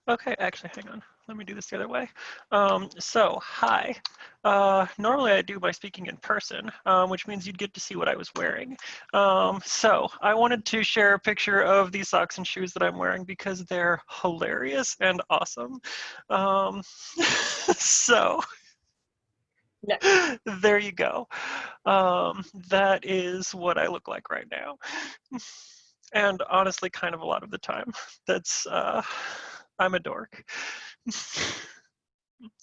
Okay, actually, hang on. Let me do this the other way. Hi. Normally I do by speaking in person, which means you'd get to see what I was wearing. I wanted to share a picture of these socks and shoes that I'm wearing because they're hilarious and awesome. Um, so No. there you go. That is what I look like right now. And honestly, kind of a lot of the time. That's, I'm a dork.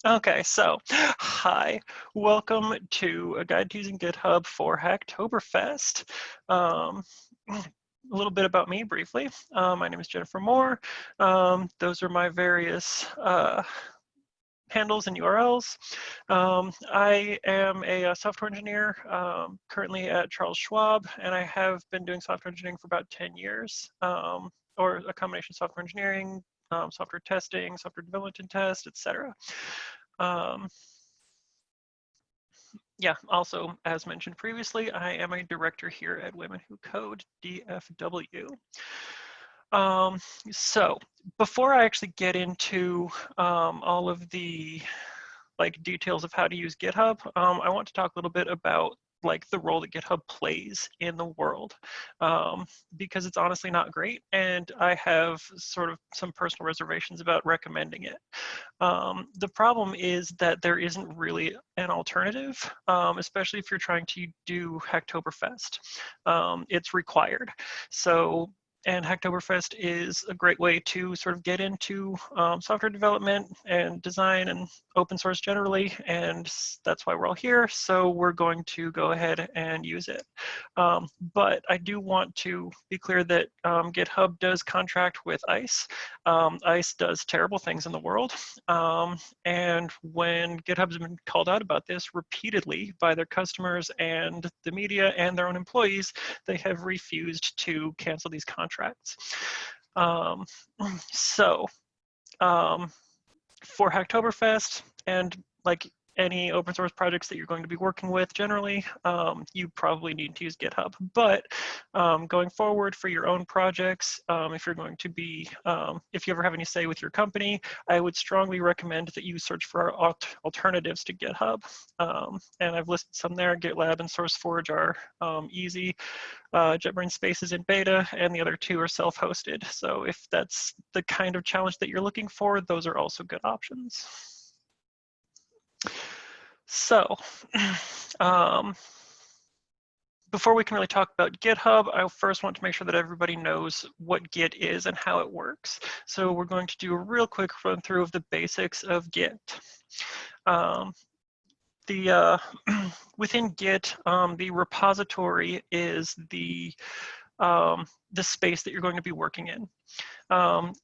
Okay, so hi, welcome to a guide to using GitHub for Hacktoberfest. A little bit about me briefly. My name is Jennifer Moore. Those are my various handles and URLs. I am a software engineer currently at Charles Schwab, and I have been doing software engineering for about 10 years, or a combination of software engineering, software testing, software development and test, etc. Yeah, also, as mentioned previously, I am a director here at Women Who Code, DFW. So before I actually get into all of the details of how to use GitHub, I want to talk a little bit about the role that GitHub plays in the world, because it's honestly not great, and I have sort of some personal reservations about recommending it. The problem is that there isn't really an alternative, especially if you're trying to do Hacktoberfest. It's required. And Hacktoberfest is a great way to sort of get into software development and design and open source generally, and that's why we're all here. So we're going to go ahead and use it. But I do want to be clear that GitHub does contract with ICE. ICE does terrible things in the world. And when GitHub has been called out about this repeatedly by their customers and the media and their own employees, they have refused to cancel these contracts. For Hacktoberfest and any open source projects that you're going to be working with generally, you probably need to use GitHub. But going forward for your own projects, if you're going to be, if you ever have any say with your company, I would strongly recommend that you search for alternatives to GitHub. And I've listed some there. GitLab and SourceForge are easy. JetBrains Space is in beta, and the other two are self-hosted. So if that's the kind of challenge that you're looking for, those are also good options. So, before we can really talk about GitHub, I first want to make sure that everybody knows what Git is and how it works. So we're going to do a real quick run through of the basics of Git. Within Git, the repository is the space that you're going to be working in.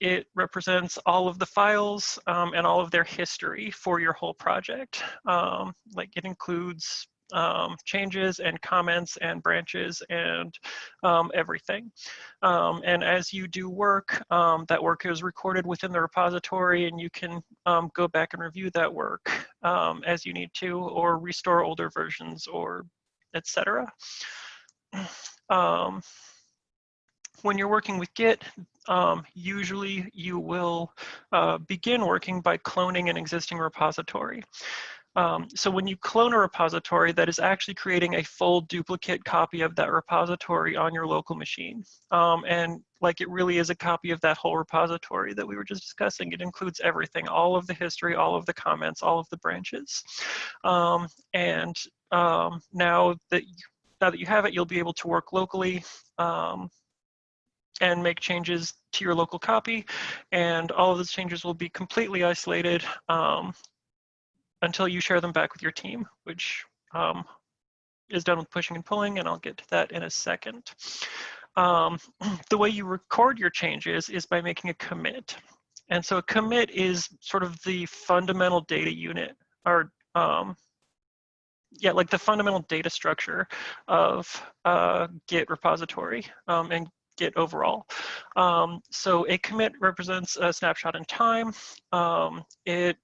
It represents all of the files and all of their history for your whole project. It includes changes and comments and branches and everything. And as you do work, that work is recorded within the repository, and you can go back and review that work as you need to, or restore older versions, or etc. When you're working with Git, usually you will begin working by cloning an existing repository. So when you clone a repository, that is actually creating a full duplicate copy of that repository on your local machine. And it really is a copy of that whole repository that we were just discussing. It includes everything, all of the history, all of the comments, all of the branches. Now that you have it, you'll be able to work locally and make changes to your local copy, and all of those changes will be completely isolated until you share them back with your team, which is done with pushing and pulling, and I'll get to that in a second. The way you record your changes is by making a commit. And so a commit is sort of the fundamental data unit, or the fundamental data structure of Git repository and Git overall. So a commit represents a snapshot in time. It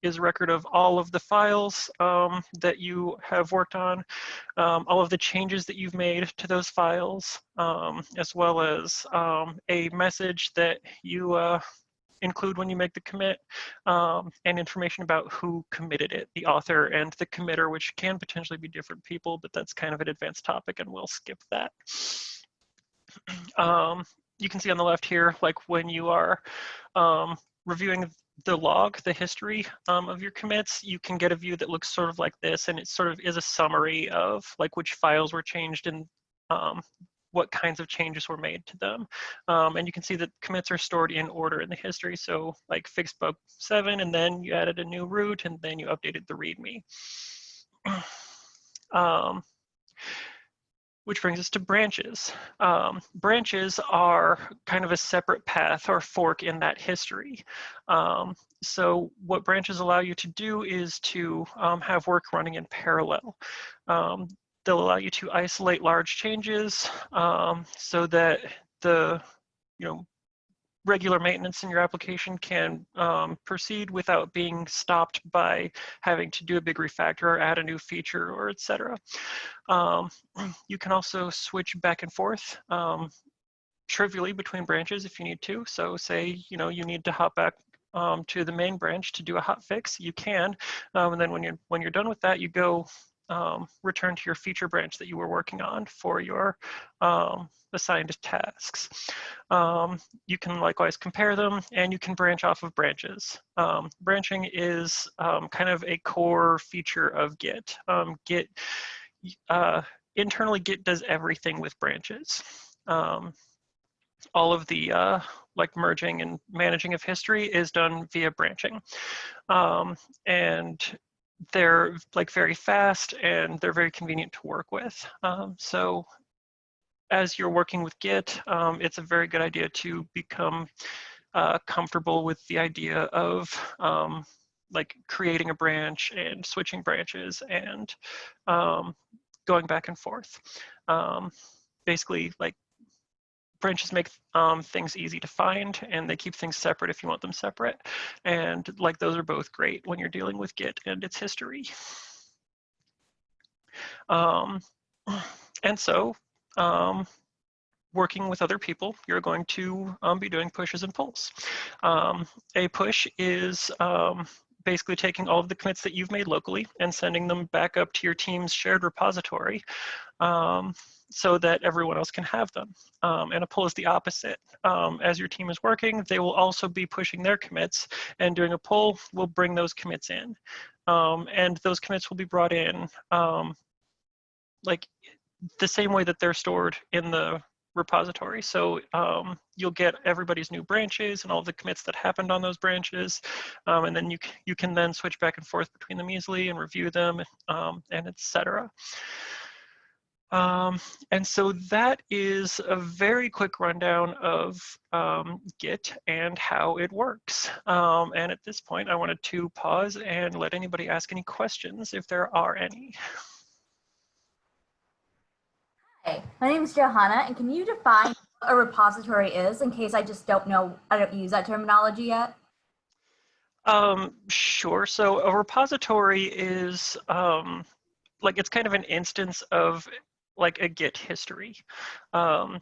is a record of all of the files that you have worked on, all of the changes that you've made to those files, as well as a message that you include when you make the commit, and information about who committed it, the author and the committer, which can potentially be different people, but that's kind of an advanced topic and we'll skip that. You can see on the left here, like when you are reviewing the log, the history of your commits, you can get a view that looks sort of like this, and it sort of is a summary of like which files were changed and what kinds of changes were made to them. And you can see that commits are stored in order in the history. So like fixed bug 7, and then you added a new root, and then you updated the README. Which brings us to branches. Branches are kind of a separate path or fork in that history. So what branches allow you to do is to have work running in parallel. They'll allow you to isolate large changes so that the regular maintenance in your application can proceed without being stopped by having to do a big refactor or add a new feature or etc. You can also switch back and forth trivially between branches if you need to. So say you need to hop back to the main branch to do a hot fix, you can, and then when you're done with that, you go return to your feature branch that you were working on for your assigned tasks. You can likewise compare them, and you can branch off of branches. Branching is kind of a core feature of Git. Internally, Git does everything with branches. All of the like merging and managing of history is done via branching. And they're like very fast and they're very convenient to work with. So as you're working with Git, it's a very good idea to become comfortable with the idea of like creating a branch and switching branches and going back and forth. Basically, like branches make things easy to find, and they keep things separate if you want them separate. And like those are both great when you're dealing with Git and its history. And so working with other people, you're going to be doing pushes and pulls. A push is basically taking all of the commits that you've made locally and sending them back up to your team's shared repository so that everyone else can have them. And a pull is the opposite. As your team is working, they will also be pushing their commits, and doing a pull will bring those commits in. And those commits will be brought in like the same way that they're stored in the repository. So you'll get everybody's new branches and all the commits that happened on those branches, and then you can then switch back and forth between them easily and review them, and etc. And so that is a very quick rundown of Git and how it works. And at this point, I wanted to pause and let anybody ask any questions if there are any. Hi, my name is Johanna, and can you define what a repository is in case I just don't know, I don't use that terminology yet? Sure. So a repository is like it's kind of an instance of like a Git history.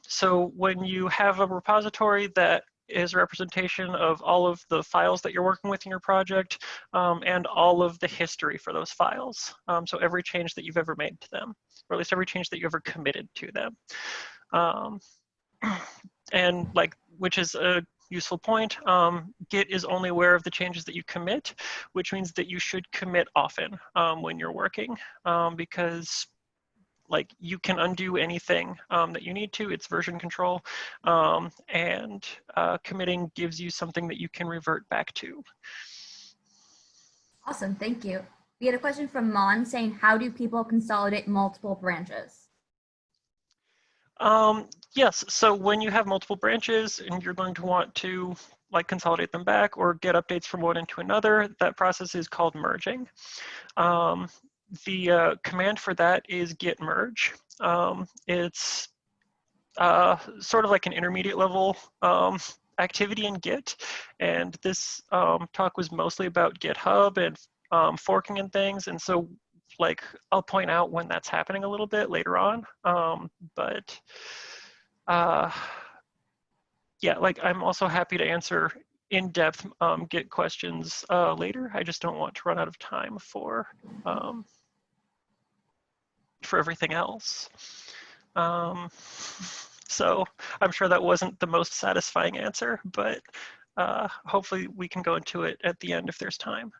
So when you have a repository that is a representation of all of the files that you're working with in your project and all of the history for those files. So every change that you've ever made to them, or at least every change that you ever committed to them. And like, which is a useful point, Git is only aware of the changes that you commit, which means that you should commit often when you're working, because like you can undo anything that you need to. It's version control, and committing gives you something that you can revert back to. Awesome, thank you. We had a question from Mon saying, how do people consolidate multiple branches? Yes, so when you have multiple branches and you're going to want to like consolidate them back or get updates from one into another, that process is called merging. The command for that is git merge. It's sort of like an intermediate level activity in Git, and this talk was mostly about GitHub and forking and things, and so like I'll point out when that's happening a little bit later on, yeah, like I'm also happy to answer in-depth Git questions later. I just don't want to run out of time for everything else. So I'm sure that wasn't the most satisfying answer, but hopefully we can go into it at the end if there's time.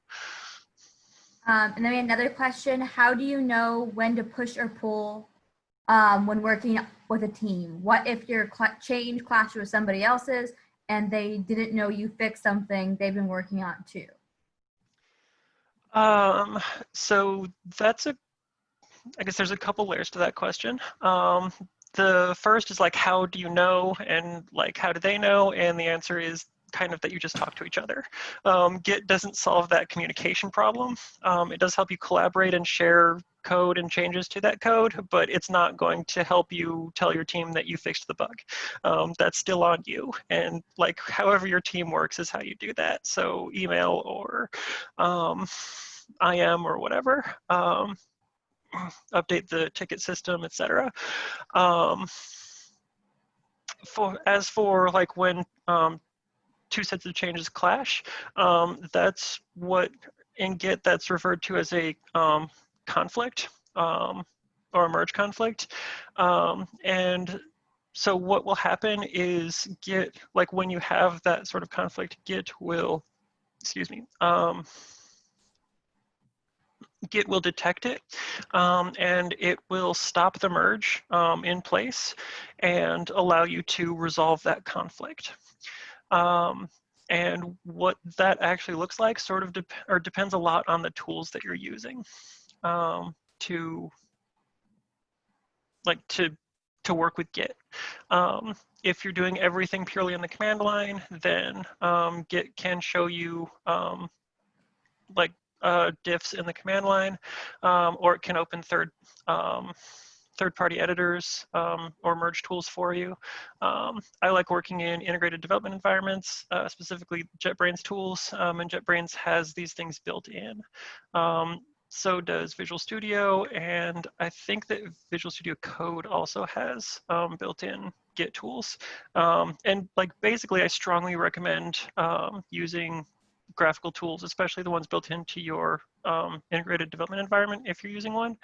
And then we have another question. How do you know when to push or pull when working with a team? What if your change clashed with somebody else's and they didn't know you fixed something they've been working on too? So that's I guess there's a couple layers to that question. The first is like, how do you know, and like, how do they know? And the answer is kind of that you just talk to each other. Git doesn't solve that communication problem. It does help you collaborate and share code and changes to that code, but it's not going to help you tell your team that you fixed the bug. That's still on you. And like, however your team works is how you do that. So email or IM or whatever. Update the ticket system, etc. As for like when two sets of changes clash, that's what in Git that's referred to as a conflict or a merge conflict. And so what will happen is Git, like when you have that sort of conflict, Git will, excuse me, Git will detect it, and it will stop the merge in place and allow you to resolve that conflict. And what that actually looks like sort of depends a lot on the tools that you're using to work with Git. If you're doing everything purely in the command line, then Git can show you diffs in the command line, or it can open third-party editors or merge tools for you. I like working in integrated development environments, specifically JetBrains tools, and JetBrains has these things built in. So does Visual Studio, and I think that Visual Studio Code also has built-in Git tools. And like basically, I strongly recommend using graphical tools, especially the ones built into your integrated development environment, if you're using one,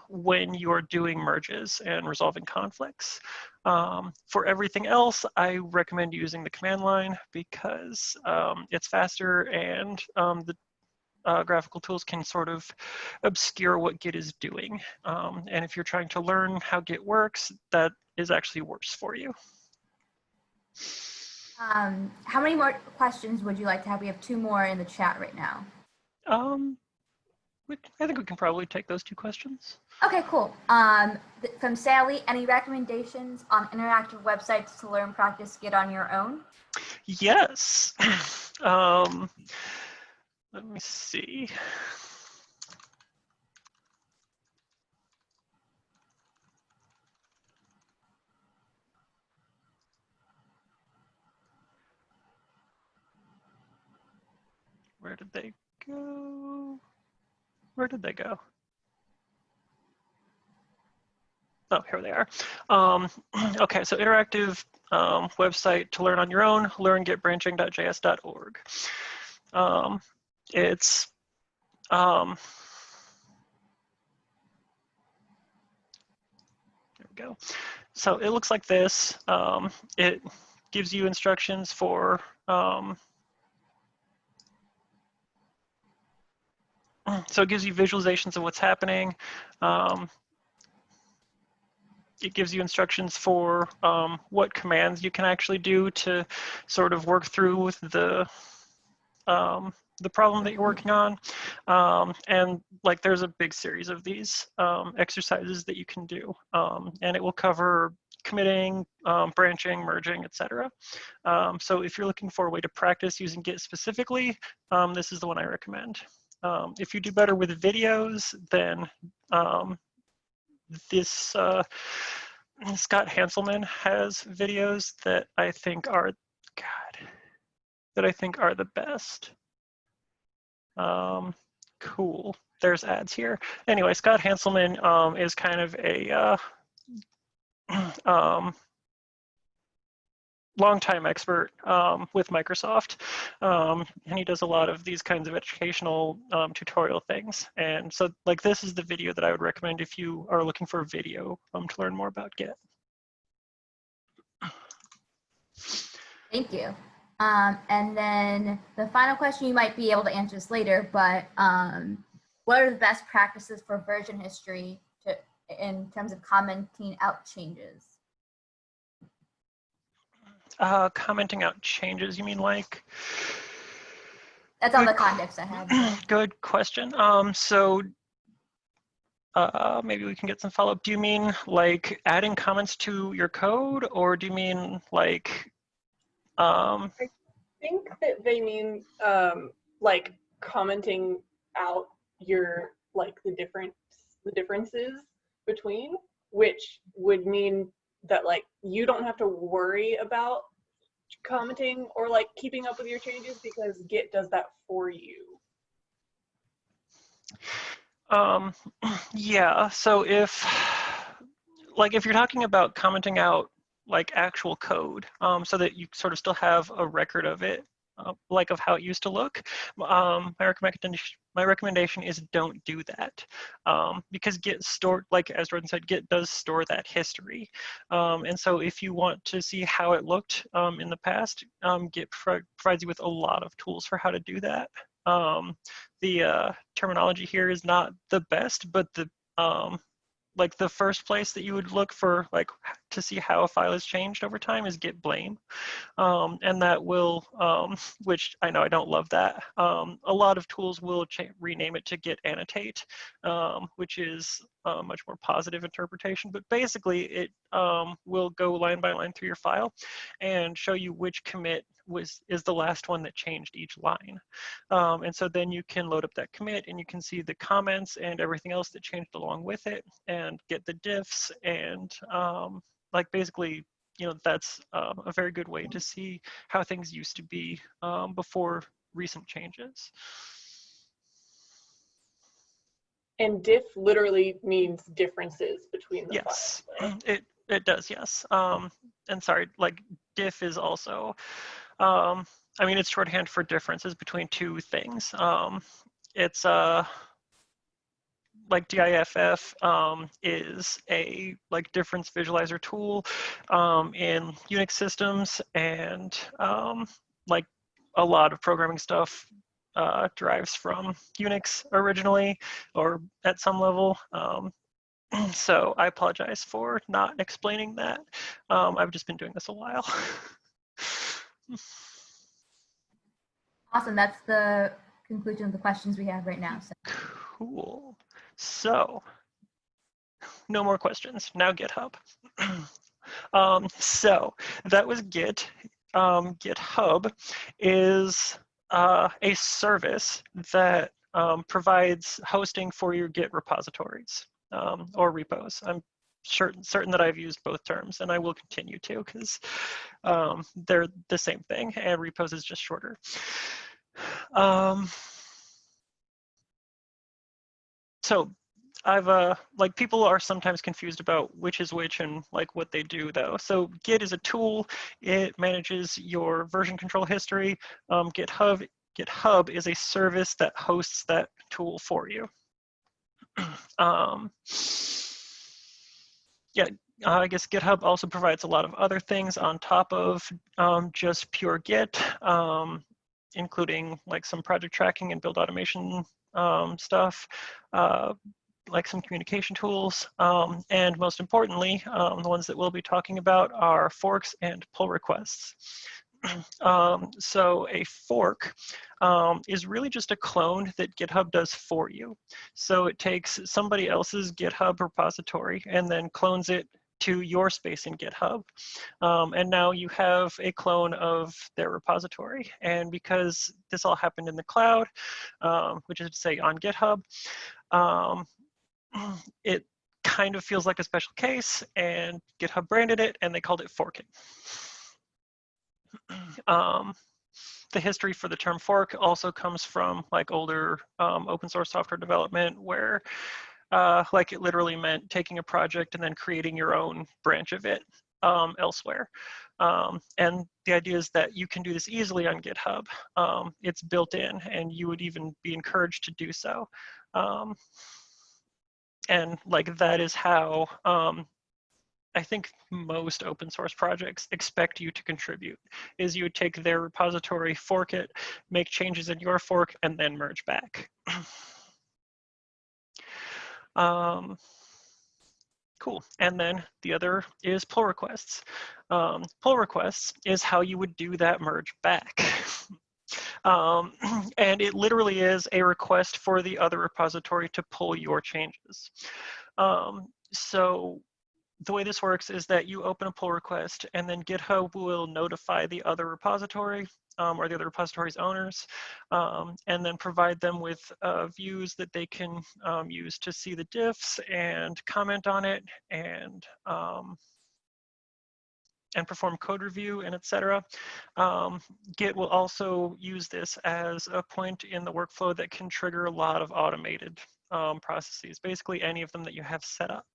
when you're doing merges and resolving conflicts. For everything else, I recommend using the command line because it's faster, and the graphical tools can sort of obscure what Git is doing. And if you're trying to learn how Git works, that is actually worse for you. How many more questions would you like to have? We have 2 more in the chat right now. I think we can probably take those 2 questions. Okay, cool. From Sally, any recommendations on interactive websites to learn practice Git on your own? Yes. Let me see. Where did they go? Where did they go? Oh, here they are. Okay, so interactive website to learn on your own, learngitbranching.js.org. It's there we go. So it looks like this. It gives you instructions for so it gives you visualizations of what's happening. It gives you instructions for what commands you can actually do to sort of work through with the problem that you're working on. And like there's a big series of these exercises that you can do. And it will cover committing, branching, merging, etc. So if you're looking for a way to practice using Git specifically, this is the one I recommend. If you do better with videos, then this Scott Hanselman has videos that I think are, the best. Cool. There's ads here. Anyway, Scott Hanselman is kind of a longtime expert with Microsoft, and he does a lot of these kinds of educational tutorial things. And so like this is the video that I would recommend if you are looking for a video to learn more about Git. Thank you. And then the final question, you might be able to answer this later, but what are the best practices for version history in terms of commenting out changes? Commenting out changes, you mean like? That's all the context I have. Good question. So maybe we can get some follow-up. Do you mean like adding comments to your code, or do you mean like? I think that they mean like commenting out your like the differences between, which would mean that like you don't have to worry about commenting or like keeping up with your changes because Git does that for you. Yeah, so if you're talking about commenting out like actual code, so that you sort of still have a record of it, like of how it used to look, my recommendation is don't do that, because Git like as Jordan said, Git does store that history, and so if you want to see how it looked in the past, Git provides you with a lot of tools for how to do that. The terminology here is not the best, but like the first place that you would look for like to see how a file has changed over time is git blame, and that will, which I know I don't love that. A lot of tools will rename it to git annotate, which is a much more positive interpretation. But basically, it will go line by line through your file and show you which commit is the last one that changed each line. And so then you can load up that commit and you can see the comments and everything else that changed along with it and get the diffs and like basically, you know, that's a very good way to see how things used to be before recent changes. And diff literally means differences between the yes, files. Yes, it does, yes. And sorry, like diff is also, I mean, it's shorthand for differences between two things. It's like DIFF is a like difference visualizer tool in Unix systems, and like a lot of programming stuff derives from Unix originally or at some level. So I apologize for not explaining that. I've just been doing this a while. Awesome. That's the conclusion of the questions we have right now. So. Cool. So no more questions. Now GitHub. So that was Git. GitHub is a service that provides hosting for your Git repositories or repos. I'm certain that I've used both terms, and I will continue to because they're the same thing, and repos is just shorter. So I've like people are sometimes confused about which is which and like what they do though. So Git is a tool. It manages your version control history. GitHub is a service that hosts that tool for you. Yeah, I guess GitHub also provides a lot of other things on top of just pure Git, including like some project tracking and build automation stuff, like some communication tools, and most importantly, the ones that we'll be talking about are forks and pull requests. So a fork is really just a clone that GitHub does for you. So it takes somebody else's GitHub repository and then clones it to your space in GitHub. And now you have a clone of their repository. And because this all happened in the cloud, which is to say on GitHub, it kind of feels like a special case, and GitHub branded it and they called it forking. The history for the term fork also comes from like older open source software development where like it literally meant taking a project and then creating your own branch of it. elsewhere. And the idea is that you can do this easily on GitHub. It's built in, and you would even be encouraged to do so. And like that is how I think most open source projects expect you to contribute, is you would take their repository, fork it, make changes in your fork, and then merge back. Cool. And then the other is pull requests. Pull requests is how you would do that merge back. And it literally is a request for the other repository to pull your changes. So the way this works is that you open a pull request, and then GitHub will notify the other repository or the other repository's owners, and then provide them with views that they can use to see the diffs and comment on it, and perform code review and etc. Git will also use this as a point in the workflow that can trigger a lot of automated processes, basically any of them that you have set up.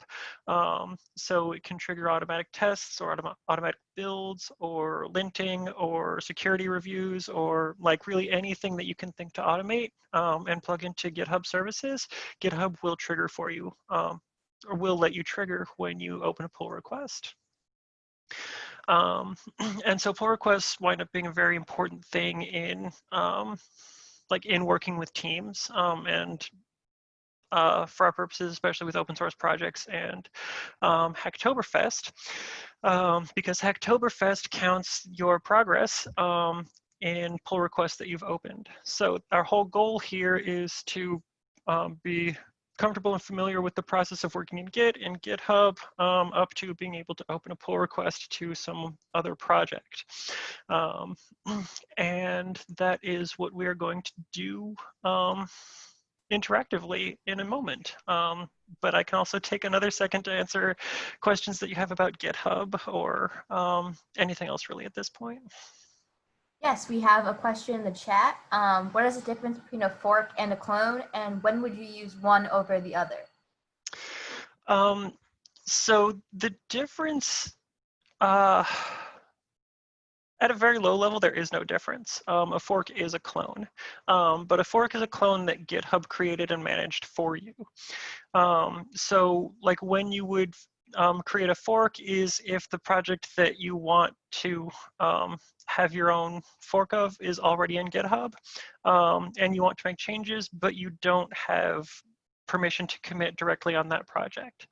So it can trigger automatic tests or automatic builds or linting or security reviews, or like really anything that you can think to automate and plug into GitHub services. GitHub will trigger for you, or will let you trigger when you open a pull request. And so pull requests wind up being a very important thing in in working with teams, and for our purposes, especially with open source projects and Hacktoberfest, because Hacktoberfest counts your progress in pull requests that you've opened. So our whole goal here is to be comfortable and familiar with the process of working in Git and GitHub, up to being able to open a pull request to some other project. And that is what we are going to do interactively in a moment. But I can also take another second to answer questions that you have about GitHub or anything else really at this point. Yes, we have a question in the chat. What is the difference between a fork and a clone, and when would you use one over the other? So the difference, at a very low level, there is no difference. A fork is a clone, but a fork is a clone that GitHub created and managed for you. So like when you would create a fork is if the project that you want to have your own fork of is already in GitHub, and you want to make changes, but you don't have permission to commit directly on that project.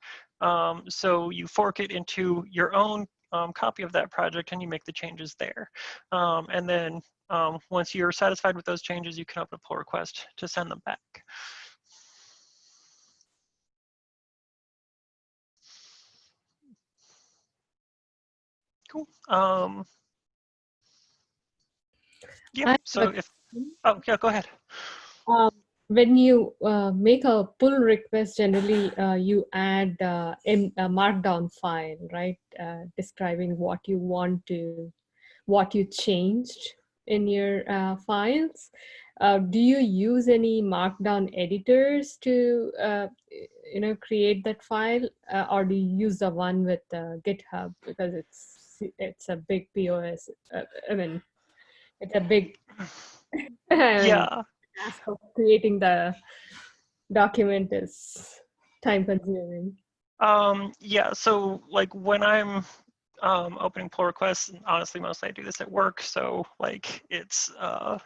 So you fork it into your own copy of that project, and you make the changes there. And then once you're satisfied with those changes, you can open a pull request to send them back. Cool. Yeah, so if, oh yeah, go ahead. When you make a pull request, generally you add a markdown file, right? Describing what you changed in your files. Do you use any markdown editors to create that file, or do you use the one with GitHub, because it's a big POS? I mean, it's a big Yeah. task of creating the document is time consuming. Yeah, so like when I'm opening pull requests, and honestly, mostly I do this at work, so like it's a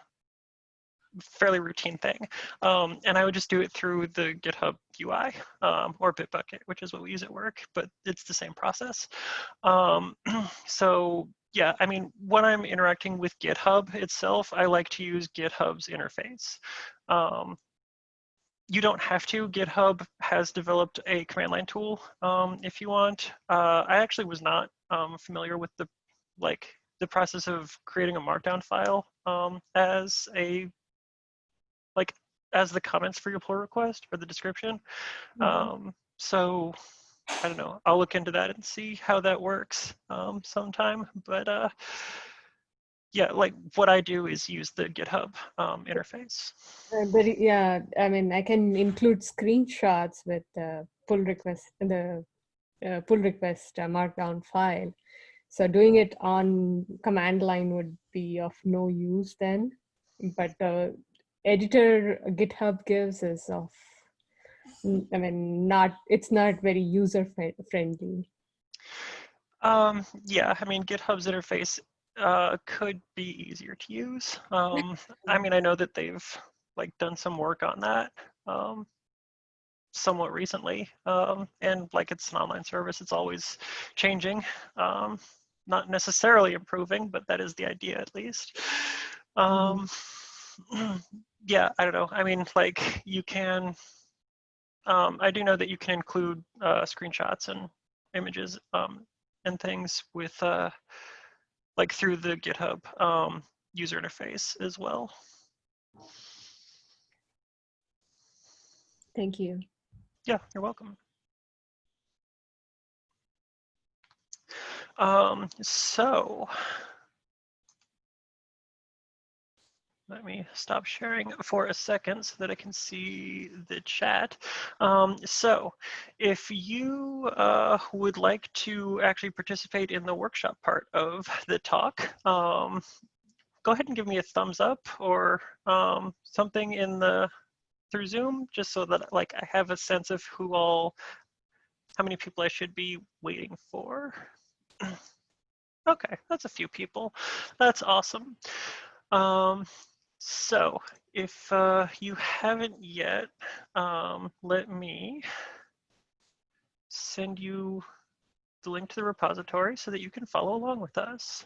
fairly routine thing. And I would just do it through the GitHub UI or Bitbucket, which is what we use at work, but it's the same process. So yeah, I mean, when I'm interacting with GitHub itself, I like to use GitHub's interface. You don't have to. GitHub has developed a command line tool if you want. I actually was not familiar with the process of creating a markdown file as the comments for your pull request or the description. Mm-hmm. So I don't know, I'll look into that and see how that works sometime. But yeah, like what I do is use the GitHub interface. But yeah, I mean, I can include screenshots with the pull request, the pull request markdown file. So doing it on command line would be of no use then, but the editor GitHub gives is of, I mean, it's not very user friendly. Yeah, I mean, GitHub's interface could be easier to use. I mean, I know that they've like done some work on that somewhat recently, and like it's an online service, it's always changing, not necessarily improving, but that is the idea at least. Yeah, I don't know. I mean, like you can, I do know that you can include screenshots and images and things with like through the GitHub user interface as well. Thank you. Yeah, you're welcome. So let me stop sharing for a second so that I can see the chat. So if you would like to actually participate in the workshop part of the talk, go ahead and give me a thumbs up or something in the through Zoom, just so that like I have a sense of how many people I should be waiting for. Okay, that's a few people. That's awesome. So if you haven't yet, let me send you the link to the repository so that you can follow along with us.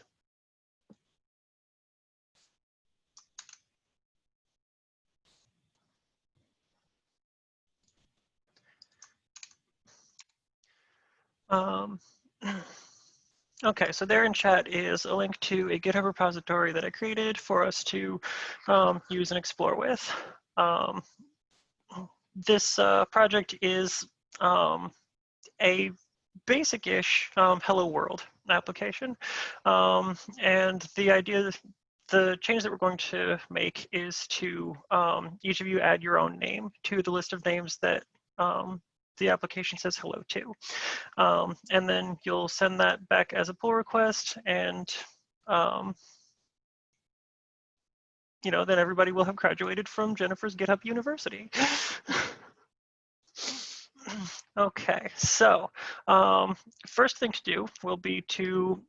Okay, so there in chat is a link to a GitHub repository that I created for us to use and explore with. This project is a basic-ish Hello World application. And the idea, the change that we're going to make is to each of you add your own name to the list of names that the application says hello to. And then you'll send that back as a pull request, and you know, then everybody will have graduated from Jennifer's GitHub University. Okay, so first thing to do will be to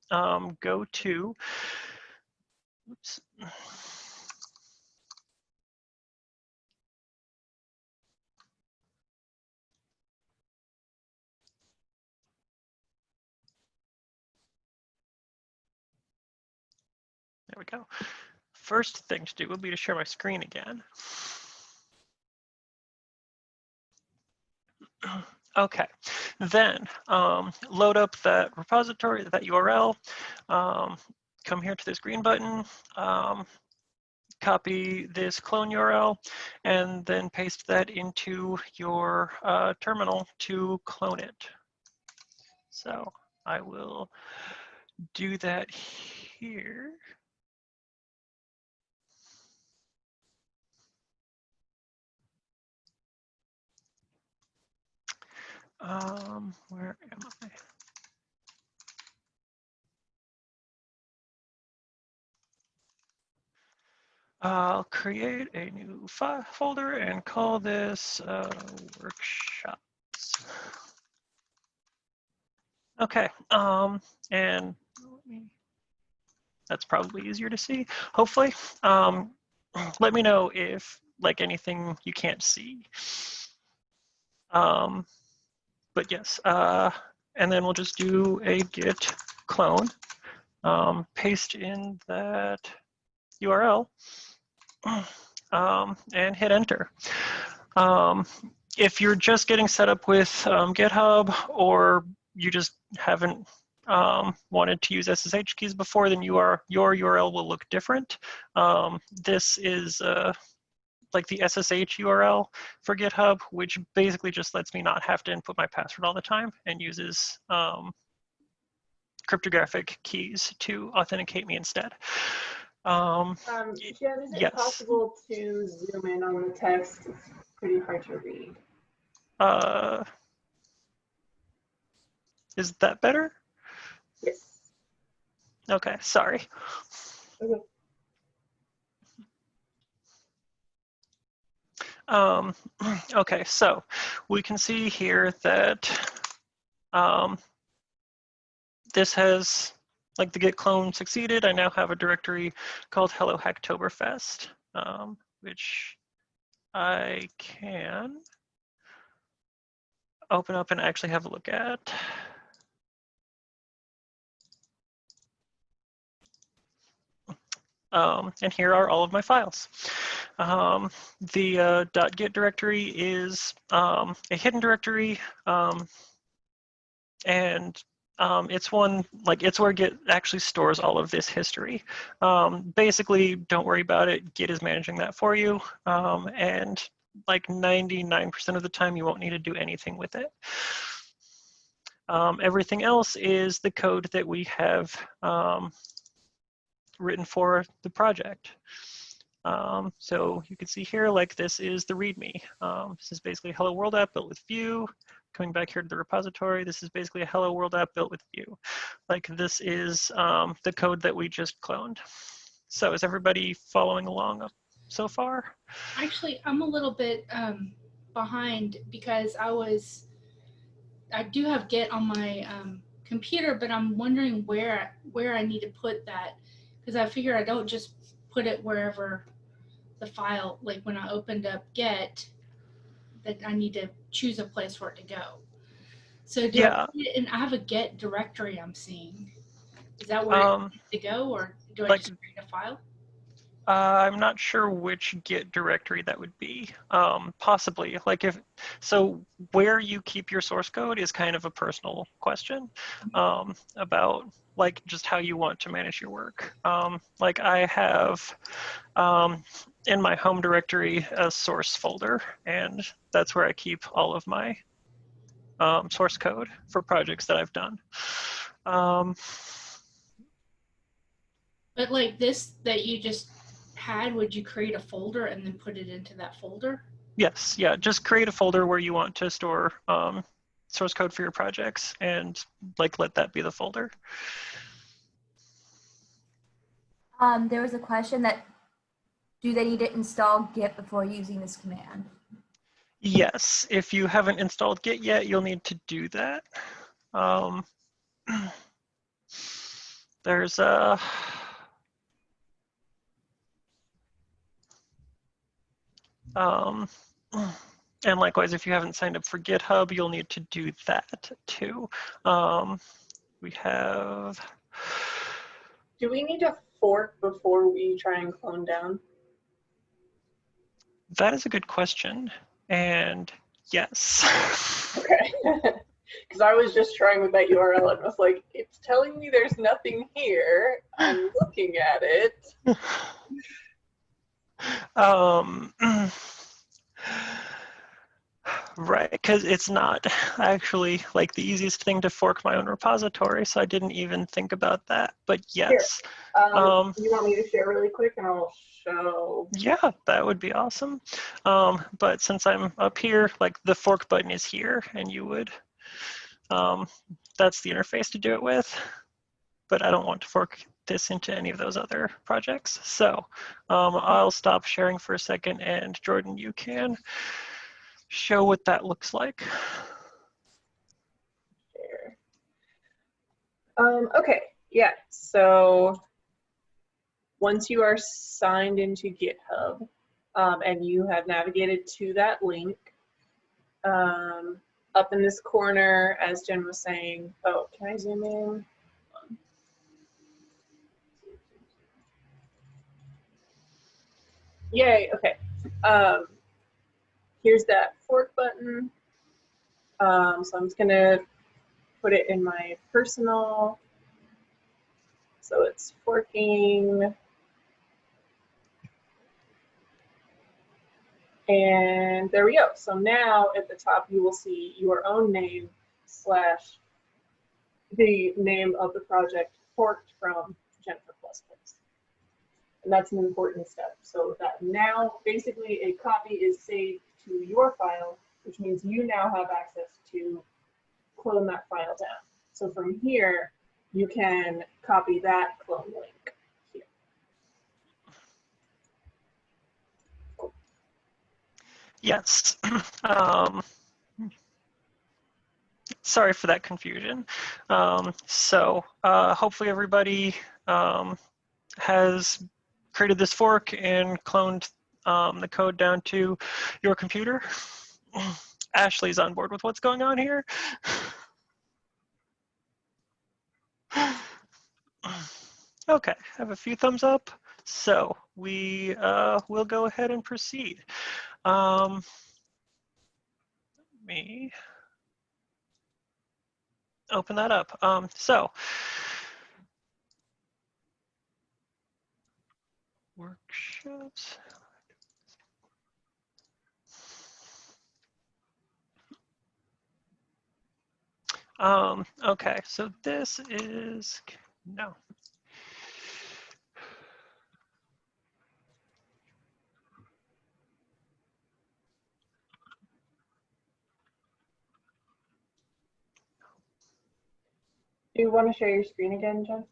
go to, oops. There we go. First thing to do will be to share my screen again. Okay, then load up that repository, that URL, come here to this green button, copy this clone URL, and then paste that into your terminal to clone it. So I will do that here. Where am I? I'll create a new folder and call this workshops. Okay, and that's probably easier to see, hopefully. Let me know if like anything you can't see. But yes, and then we'll just do a git clone, paste in that URL, and hit enter. If you're just getting set up with GitHub, or you just haven't wanted to use SSH keys before, then your URL will look different. This is like the SSH URL for GitHub, which basically just lets me not have to input my password all the time and uses cryptographic keys to authenticate me instead. Jen, is it yes. possible to zoom in on the text? It's pretty hard to read. Is that better? Yes. Okay, sorry. Okay. Okay, so we can see here that this has, like, the git clone succeeded. I now have a directory called Hello Hacktoberfest, which I can open up and actually have a look at. And here are all of my files. The .git directory is a hidden directory, and it's one, like, it's where Git actually stores all of this history. Basically, don't worry about it. Git is managing that for you, and like 99% of the time, you won't need to do anything with it. Everything else is the code that we have written for the project. So you can see here, like, this is the README. This is basically a Hello World app built with Vue. Coming back here to the repository, this is basically a Hello World app built with Vue. Like, this is the code that we just cloned. So is everybody following along so far? Actually, I'm a little bit behind because I do have Git on my computer, but I'm wondering where I need to put that, because I figure I don't just put it wherever the file, like when I opened up Git, that I need to choose a place for it to go. So do I put it in, I have a Git directory I'm seeing. Is that where it needs to go, or do I just create a file? I'm not sure which Git directory that would be. Possibly, like, if so, where you keep your source code is kind of a personal question about, like, just how you want to manage your work. Like, I have in my home directory a source folder, and that's where I keep all of my source code for projects that I've done. But like this that you just had, would you create a folder and then put it into that folder? Yes, yeah, just create a folder where you want to store source code for your projects, and, like, let that be the folder. There was a question that, do they need to install Git before using this command? Yes, if you haven't installed Git yet, you'll need to do that. There's a and likewise, if you haven't signed up for GitHub, you'll need to do that too. We have. Do we need to fork before we try and clone down? That is a good question, and yes. Okay. Because I was just trying with that URL and was like, it's telling me there's nothing here. I'm looking at it. Right, because it's not actually, like, the easiest thing to fork my own repository, so I didn't even think about that. But yes. You want me to share really quick, and I'll show? Yeah, that would be awesome. But since I'm up here, like, the fork button is here, and you would, that's the interface to do it with. But I don't want to fork this into any of those other projects. So I'll stop sharing for a second, and Jordan, you can show what that looks like. Okay, yeah, so once you are signed into GitHub and you have navigated to that link, up in this corner, as Jen was saying, oh, can I zoom in? Yay, okay. Here's that fork button. So I'm just gonna put it in my personal. So it's forking. And there we go. So now at the top, you will see your own name / the name of the project forked from Jennifer++. And that's an important step. So that now basically a copy is saved to your file, which means you now have access to clone that file down. So from here, you can copy that clone link here. Cool. Yes. Sorry for that confusion. So hopefully everybody has created this fork and cloned the code down to your computer. Ashley's on board with what's going on here. Okay, I have a few thumbs up. So we will go ahead and proceed. Let me open that up. Workshops. Okay, so this is, no. Do you want to share your screen again, Jen?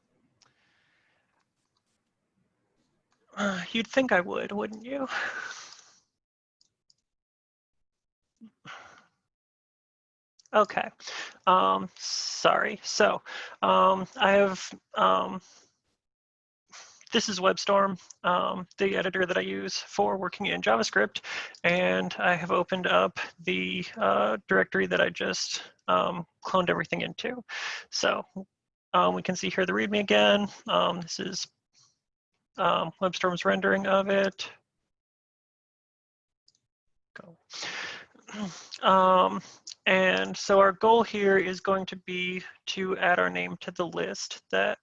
You'd think I would, wouldn't you? Okay, sorry. So I have, this is WebStorm, the editor that I use for working in JavaScript, and I have opened up the directory that I just cloned everything into. So we can see here the README again. This is WebStorm's rendering of it. Go. And so our goal here is going to be to add our name to the list that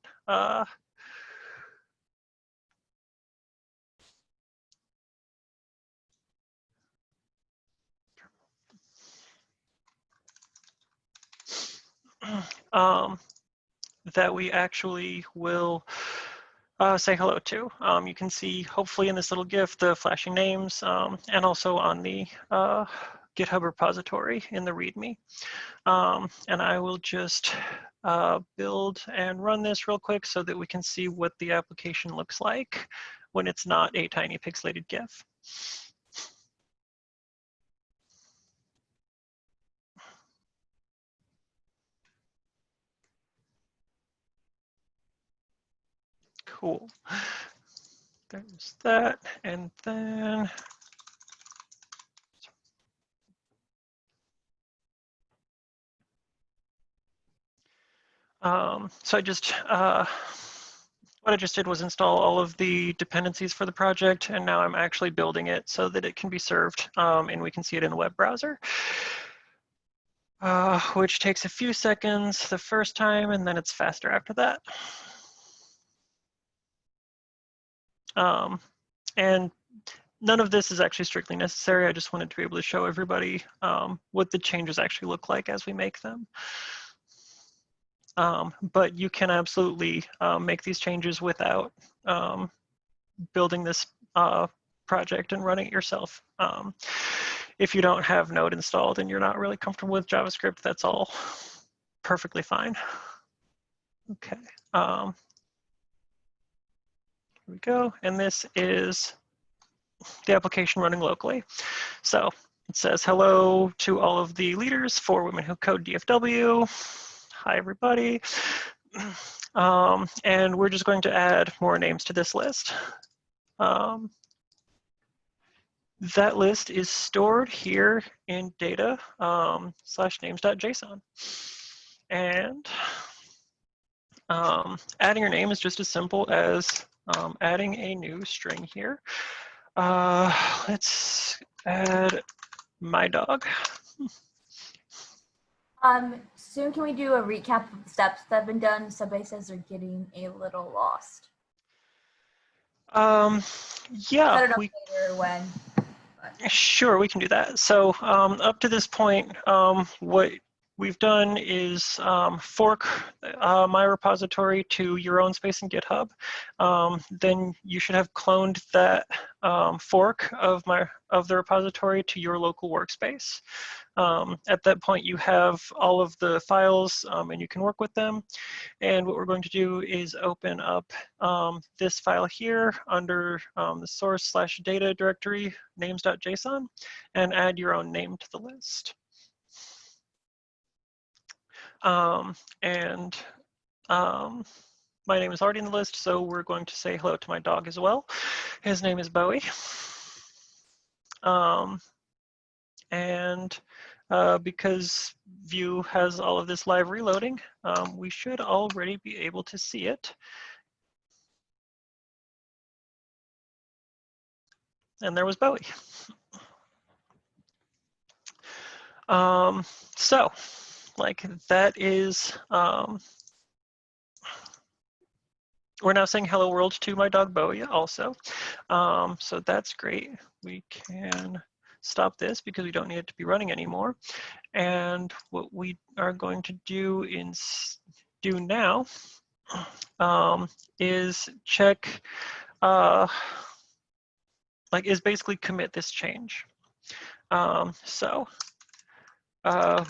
that we actually will say hello to. You can see hopefully in this little GIF the flashing names and also on the GitHub repository in the README. And I will just build and run this real quick so that we can see what the application looks like when it's not a tiny pixelated GIF. Cool. There's that, and then so I just what I just did was install all of the dependencies for the project, and now I'm actually building it so that it can be served and we can see it in the web browser, which takes a few seconds the first time, and then it's faster after that. And none of this is actually strictly necessary. I just wanted to be able to show everybody what the changes actually look like as we make them. But you can absolutely make these changes without building this project and running it yourself. If you don't have Node installed and you're not really comfortable with JavaScript, that's all perfectly fine. Okay. Here we go. And this is the application running locally. So it says hello to all of the leaders for Women Who Code DFW. Hi, everybody. And we're just going to add more names to this list. That list is stored here in data /names.json. And adding your name is just as simple as adding a new string here. Let's add my dog. Soon can we do a recap of the steps that have been done? Somebody says they're getting a little lost. Yeah, Set it up later when. Sure, we can do that. So up to this point, what we've done is fork my repository to your own space in GitHub. Then you should have cloned that fork of the repository to your local workspace. At that point, you have all of the files and you can work with them. And what we're going to do is open up this file here under the source/data directory, names.json, and add your own name to the list. My name is already in the list, so we're going to say hello to my dog as well. His name is Bowie. Because Vue has all of this live reloading, we should already be able to see it. And there was Bowie. So, like, that is, we're now saying hello world to my dog Bowie also. So that's great. We can stop this because we don't need it to be running anymore. And what we are going to do now is check, is basically commit this change. We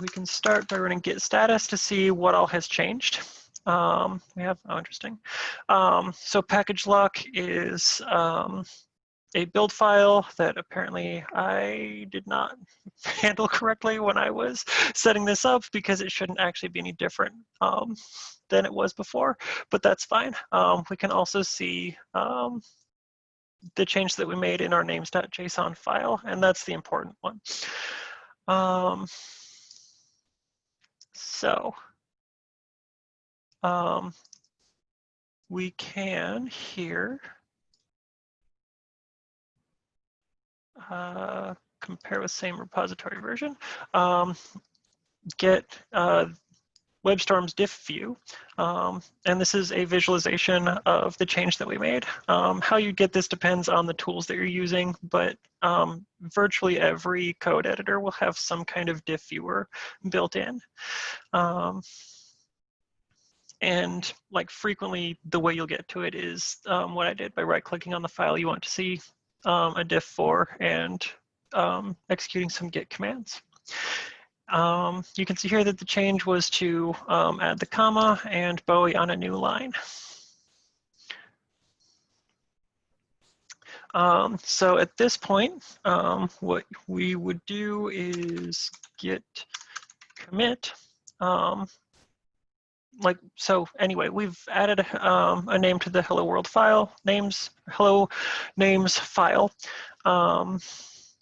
can start by running git status to see what all has changed. We have, oh, interesting. So package lock is a build file that apparently I did not handle correctly when I was setting this up, because it shouldn't actually be any different than it was before, but that's fine. We can also see the change that we made in our names.json file, and that's the important one. We can here compare with same repository version, get WebStorm's diff view, and this is a visualization of the change that we made. How you get this depends on the tools that you're using, but virtually every code editor will have some kind of diff viewer built in. And like frequently the way you'll get to it is what I did by right-clicking on the file you want to see a diff for and executing some git commands. You can see here that the change was to add the comma and Bowie on a new line. So at this point, what we would do is git commit. So anyway, we've added a name to the hello world file, hello names file.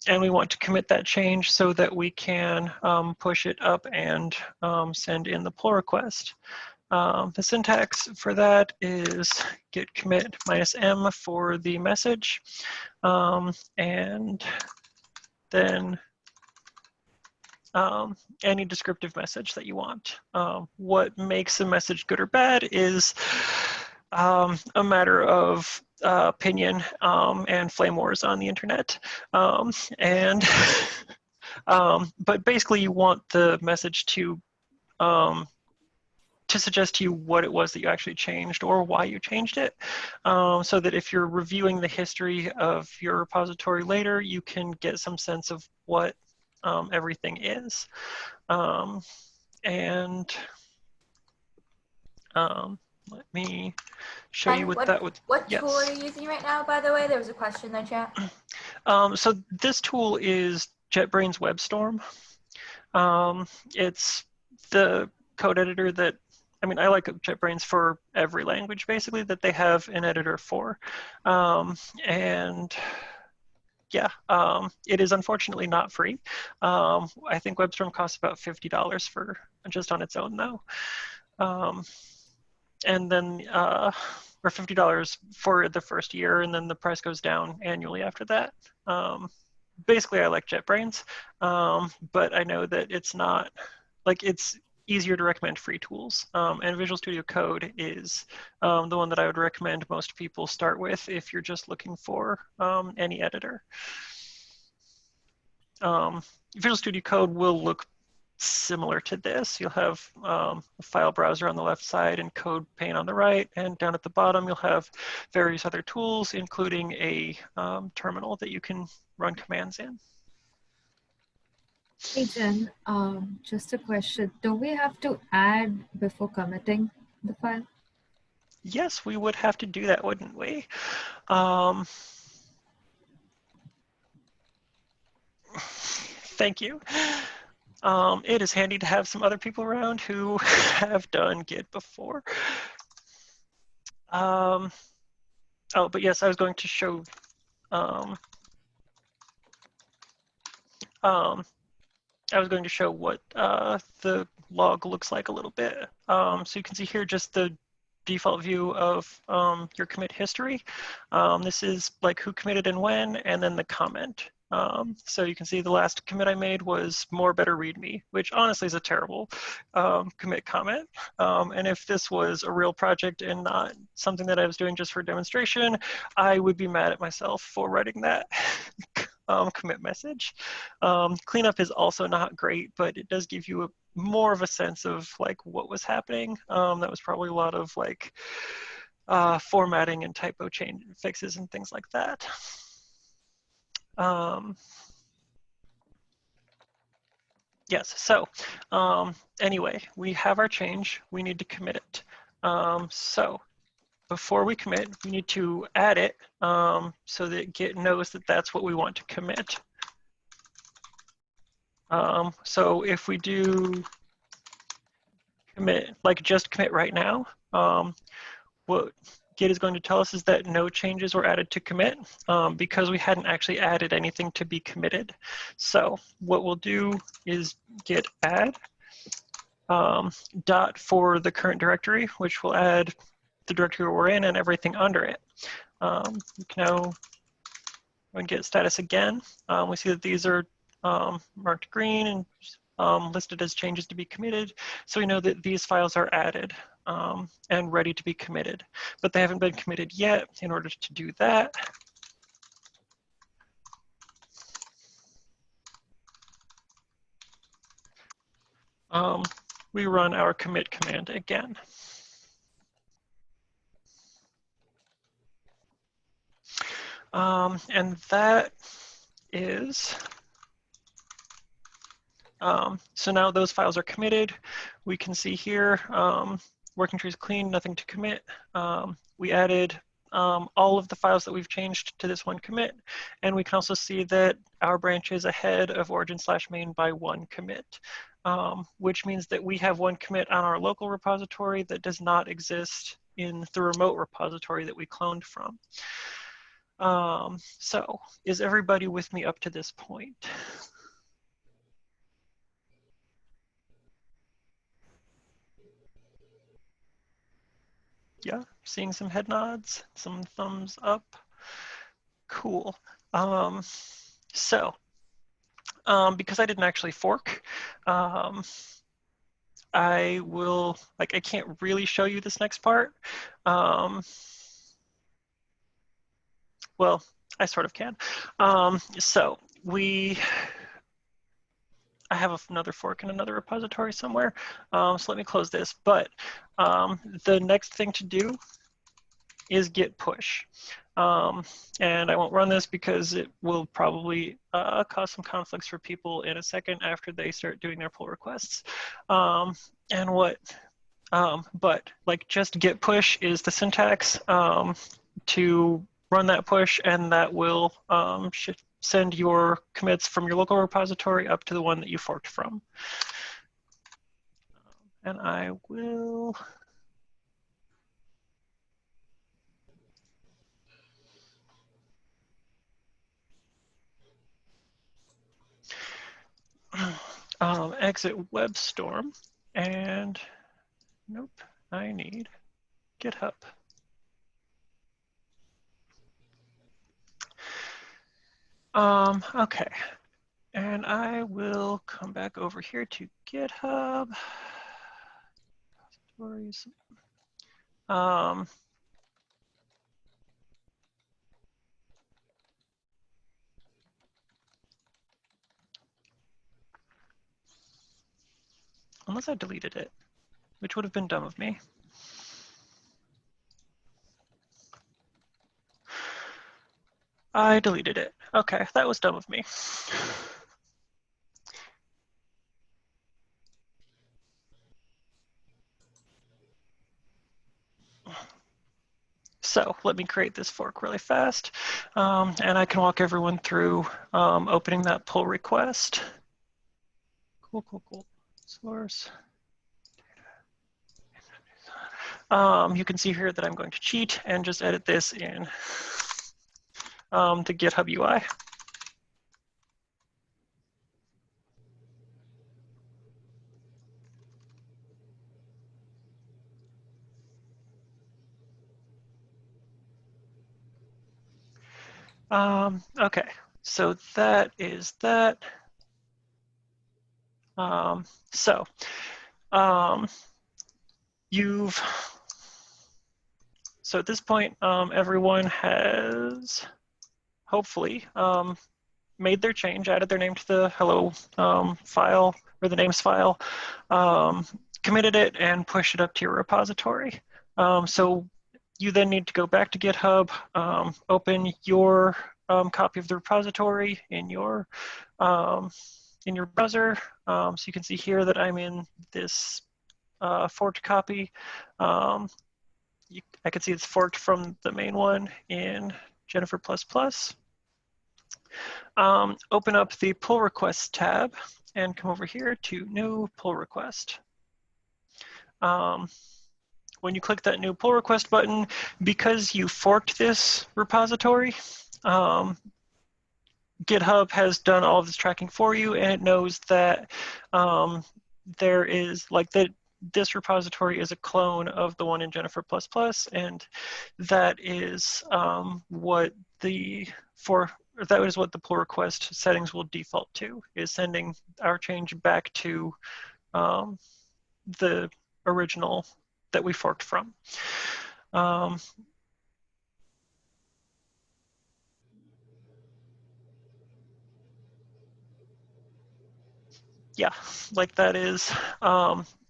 And we want to commit that change so that we can push it up and send in the pull request. The syntax for that is git commit -m for the message, and then any descriptive message that you want. What makes a message good or bad is a matter of opinion and flame wars on the internet. But basically you want the message to suggest to you what it was that you actually changed or why you changed it, so that if you're reviewing the history of your repository later, you can get some sense of what everything is. Let me show you what that would. What yes. tool are you using right now, by the way? There was a question in the chat. So this tool is JetBrains WebStorm. It's the code editor that, I mean, I like JetBrains for every language, basically, that they have an editor for. Yeah, it is unfortunately not free. I think WebStorm costs about $50 for just on its own, though. And then, or $50 for the first year, and then the price goes down annually after that. Basically, I like JetBrains, but I know that it's not, like, it's easier to recommend free tools. And Visual Studio Code is the one that I would recommend most people start with if you're just looking for any editor. Visual Studio Code will look similar to this. You'll have a file browser on the left side and code pane on the right, and down at the bottom you'll have various other tools, including a terminal that you can run commands in. Hey Jen, just a question. Do we have to add before committing the file? Yes, we would have to do that, wouldn't we? Thank you. It is handy to have some other people around who have done Git before. Oh, but yes, I was going to show what the log looks like a little bit. So you can see here just the default view of your commit history. This is like who committed and when, and then the comment. So you can see the last commit I made was more better readme, which honestly is a terrible commit comment. And if this was a real project and not something that I was doing just for demonstration, I would be mad at myself for writing that commit message. Cleanup is also not great, but it does give you more of a sense of like what was happening. That was probably a lot of like formatting and typo change fixes and things like that. Yes, so anyway, we have our change, we need to commit it. So before we commit, we need to add it so that Git knows that that's what we want to commit. So if we do commit, like just commit right now, what Git is going to tell us is that no changes were added to commit because we hadn't actually added anything to be committed. So what we'll do is git add dot for the current directory, which will add the directory we're in and everything under it. We can now go and get status again. We see that these are marked green and listed as changes to be committed. So we know that these files are added and ready to be committed, but they haven't been committed yet. In order to do that, we run our commit command again. And that is, so now those files are committed. We can see here, working tree is clean, nothing to commit. We added all of the files that we've changed to this one commit, and we can also see that our branch is ahead of origin/main by one commit, which means that we have one commit on our local repository that does not exist in the remote repository that we cloned from. So is everybody with me up to this point? Yeah, seeing some head nods, some thumbs up. Cool. So because I didn't actually fork, I will, like, I can't really show you this next part. Well, I sort of can. So I have another fork in another repository somewhere. So let me close this. But the next thing to do is git push. And I won't run this because it will probably cause some conflicts for people in a second after they start doing their pull requests. But like just git push is the syntax to run that push, and that will send your commits from your local repository up to the one that you forked from. And I will exit WebStorm, and nope, I need GitHub. Okay, and I will come back over here to GitHub. Repositories. unless I deleted it, which would have been dumb of me. I deleted it. Okay, that was dumb of me. So let me create this fork really fast, and I can walk everyone through opening that pull request. Cool. Source. You can see here that I'm going to cheat and just edit this in the GitHub UI. Okay, so that is that. So at this point, everyone has hopefully made their change, added their name to the hello file or the names file, committed it, and pushed it up to your repository. So you then need to go back to GitHub, open your copy of the repository in your browser. So you can see here that I'm in this forked copy. I can see it's forked from the main one in Jennifer++. Open up the pull request tab and come over here to new pull request. When you click that new pull request button, because you forked this repository, GitHub has done all of this tracking for you, and it knows that there is like that this repository is a clone of the one in Jennifer++, and that is what the pull request settings will default to, is sending our change back to the original that we forked from. Yeah, like that is,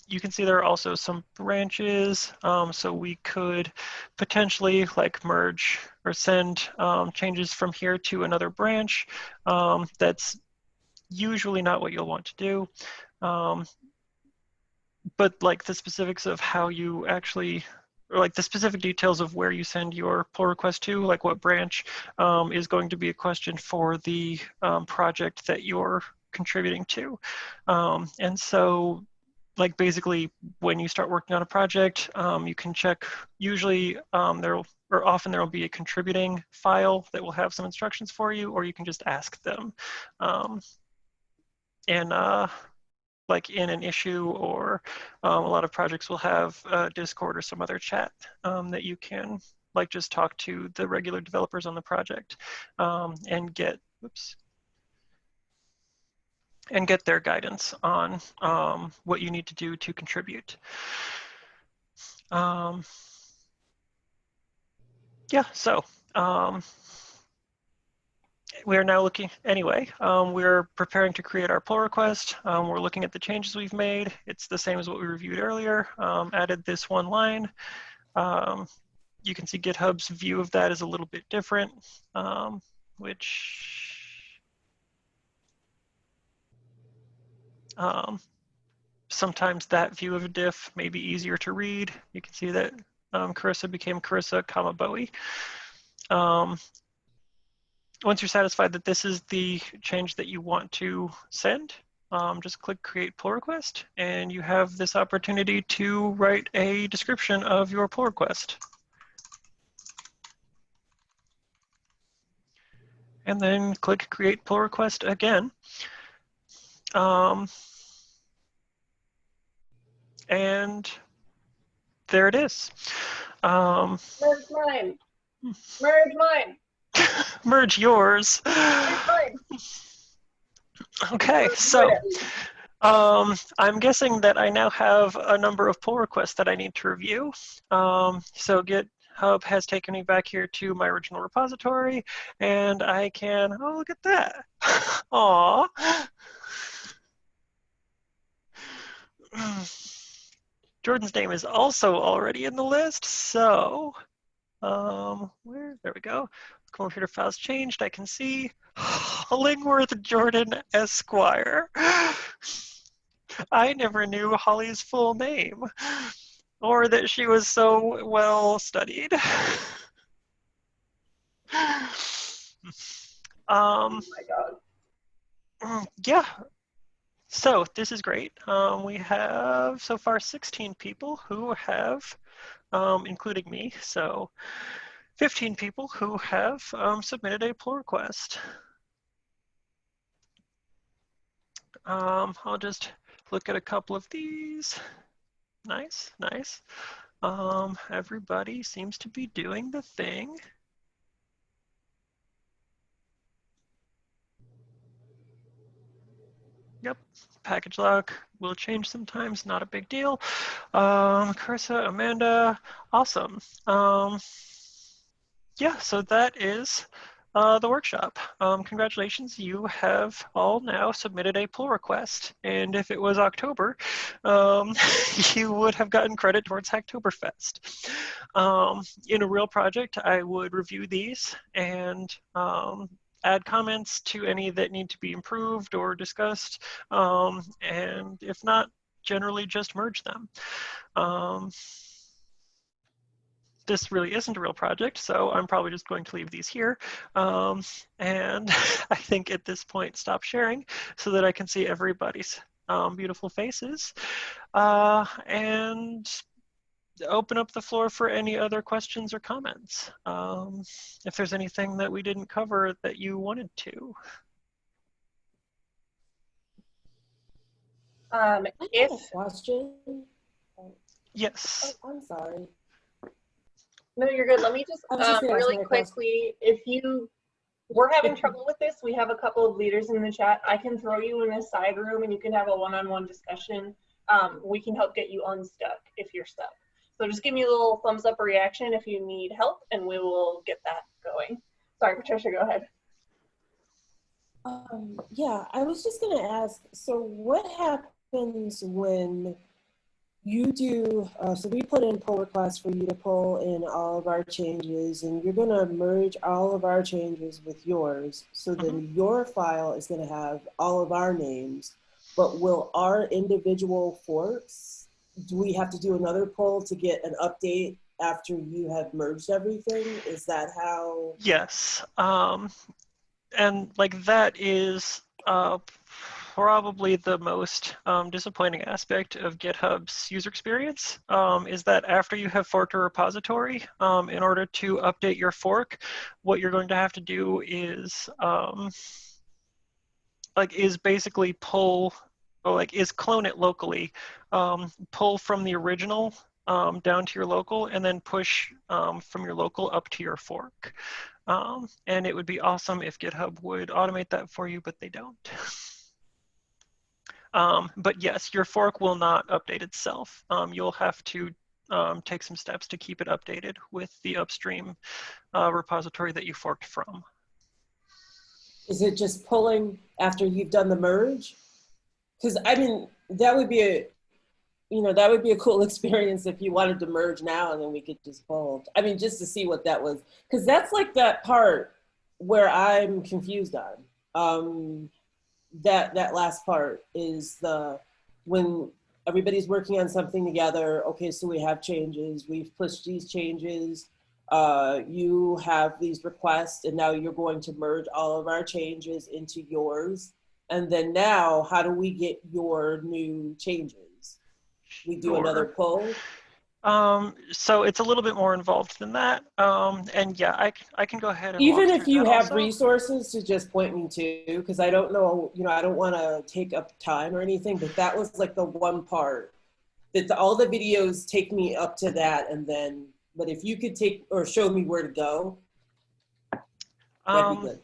you can see there are also some branches, so we could potentially like merge or send changes from here to another branch. That's usually not what you'll want to do. But like the specifics of how you actually, or like the specific details of where you send your pull request to, like what branch, is going to be a question for the project that you're contributing to. And so like basically when you start working on a project, you can check, usually often there will be a contributing file that will have some instructions for you, or you can just ask them. Like in an issue, or a lot of projects will have Discord or some other chat that you can like just talk to the regular developers on the project and get, and get their guidance on what you need to do to contribute. Yeah, so we are now looking, anyway, we're preparing to create our pull request. We're looking at the changes we've made. It's the same as what we reviewed earlier. Added this one line. You can see GitHub's view of that is a little bit different, which sometimes that view of a diff may be easier to read. You can see that Carissa became Carissa, Bowie. Once you're satisfied that this is the change that you want to send, just click Create Pull Request, and you have this opportunity to write a description of your pull request. And then click Create Pull Request again. And there it is. Merge mine. Merge mine. Merge yours. Okay, so I'm guessing that I now have a number of pull requests that I need to review. So GitHub has taken me back here to my original repository, and I can, oh, look at that. Aw. Jordan's name is also already in the list, so there we go. Computer files changed, I can see. Hollingworth Jordan Esquire. I never knew Holly's full name, or that she was so well studied. Oh my God. Yeah, so this is great. We have so far 16 people who have, including me, so 15 people who have submitted a pull request. I'll just look at a couple of these. Nice, nice. Everybody seems to be doing the thing. Yep, package lock will change sometimes, not a big deal. Carissa, Amanda, awesome. Yeah, so that is the workshop. Congratulations, you have all now submitted a pull request. And if it was October, you would have gotten credit towards Hacktoberfest. In a real project, I would review these and add comments to any that need to be improved or discussed. And if not, generally just merge them. This really isn't a real project, so I'm probably just going to leave these here. And I think at this point, stop sharing so that I can see everybody's beautiful faces. And open up the floor for any other questions or comments. If there's anything that we didn't cover that you wanted to. I have a question. Yes. Oh, I'm sorry. No, you're good. Let me just, I was just gonna ask really my question. quickly, if we're having trouble with this, we have a couple of leaders in the chat. I can throw you in a side room and you can have a one-on-one discussion. We can help get you unstuck if you're stuck. So just give me a little thumbs up reaction if you need help and we will get that going. Sorry, Patricia, go ahead. Yeah, I was just gonna ask, so what happens when you do, so we put in pull requests for you to pull in all of our changes and you're gonna merge all of our changes with yours. So then your file is gonna have all of our names, but will our individual forks, do we have to do another pull to get an update after you have merged everything? Is that how? Yes. And like that is probably the most disappointing aspect of GitHub's user experience is that after you have forked a repository, in order to update your fork, what you're going to have to do is basically pull, or is clone it locally, pull from the original down to your local, and then push from your local up to your fork. And it would be awesome if GitHub would automate that for you, but they don't. But yes, your fork will not update itself. You'll have to take some steps to keep it updated with the upstream repository that you forked from. Is it just pulling after you've done the merge? Because I mean, that would be a, that would be a cool experience if you wanted to merge now and then we could just pull. I mean, just to see what that was. Because that's like that part where I'm confused on. That last part is when everybody's working on something together. Okay, so we have changes. We've pushed these changes. You have these requests, and now you're going to merge all of our changes into yours. And then now, how do we get your new changes? We do another pull? So it's a little bit more involved than that. And yeah, I can go ahead and even walk if through you that have also. resources to just point me to, because I don't know, I don't want to take up time or anything, but that was like the one part that all the videos take me up to that. And then, but if you could take or show me where to go, that'd be good.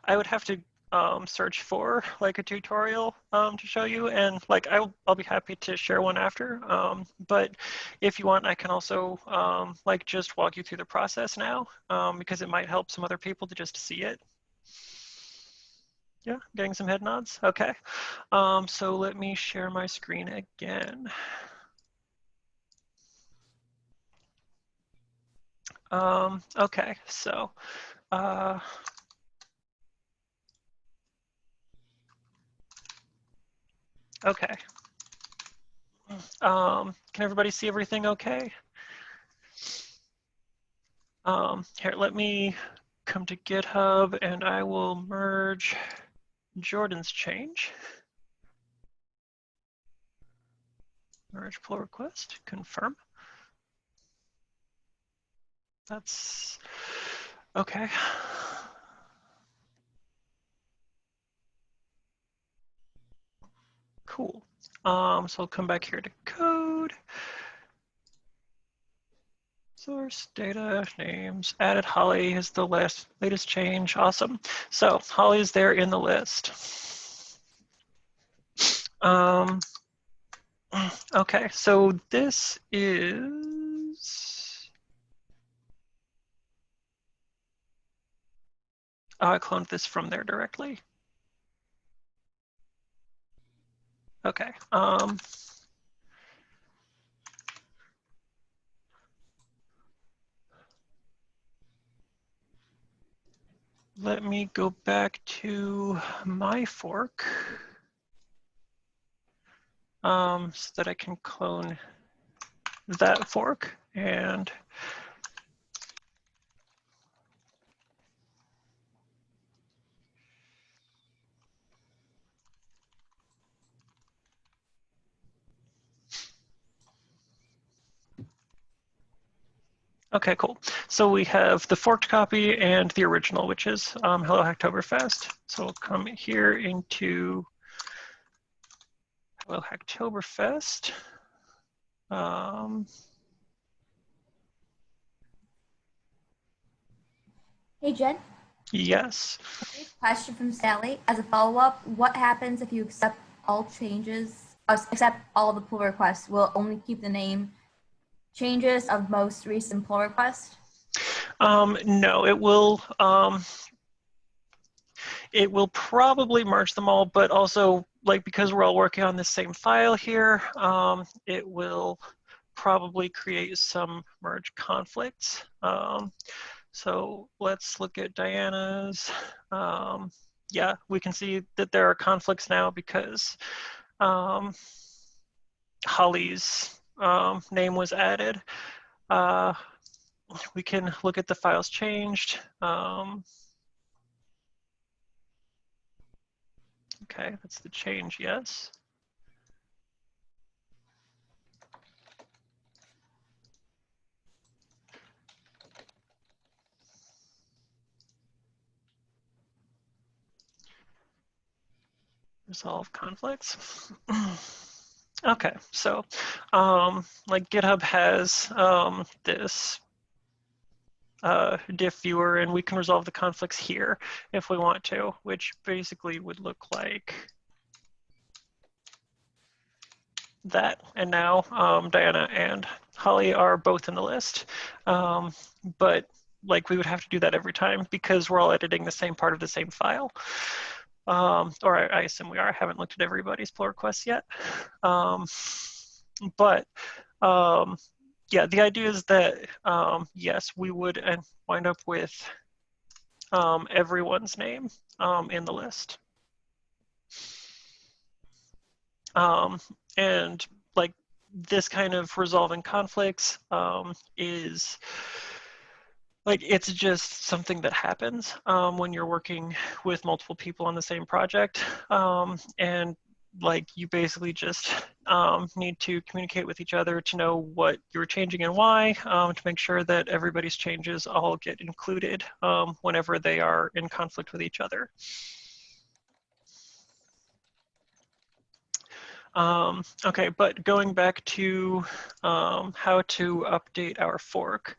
I would have to search for like a tutorial to show you, and like I'll be happy to share one after. But if you want, I can also like just walk you through the process now, because it might help some other people to just see it. Yeah, getting some head nods. Okay. So let me share my screen again. Okay, so okay. Can everybody see everything okay? Here, let me come to GitHub and I will merge Jordan's change. Merge pull request, confirm. That's okay. Cool. So I'll come back here to code. Source, data, names, added Holly is the latest change. Awesome. So Holly is there in the list. Okay, so this is, I cloned this from there directly. Okay. Let me go back to my fork so that I can clone that fork and okay, cool. So we have the forked copy and the original, which is Hello Hacktoberfest. So we'll come here into Hello Hacktoberfest. Hey, Jen. Yes. Question from Sally. As a follow-up, what happens if you accept all changes, accept all the pull requests? Will it only keep the name changes of most recent pull request? No, it will probably merge them all, but also like because we're all working on the same file here, it will probably create some merge conflicts. So let's look at Diana's. Yeah, we can see that there are conflicts now because Holly's name was added. We can look at the files changed. Okay, that's the change, yes. Resolve conflicts. Okay, so like GitHub has this diff viewer, and we can resolve the conflicts here if we want to, which basically would look like that. And now Diana and Holly are both in the list, but like we would have to do that every time because we're all editing the same part of the same file. Or I assume we are. I haven't looked at everybody's pull requests yet. But yeah, the idea is that, yes, we would wind up with everyone's name in the list. And like this kind of resolving conflicts is like, it's just something that happens when you're working with multiple people on the same project. And like you basically just need to communicate with each other to know what you're changing and why, to make sure that everybody's changes all get included whenever they are in conflict with each other. Okay, but going back to how to update our fork.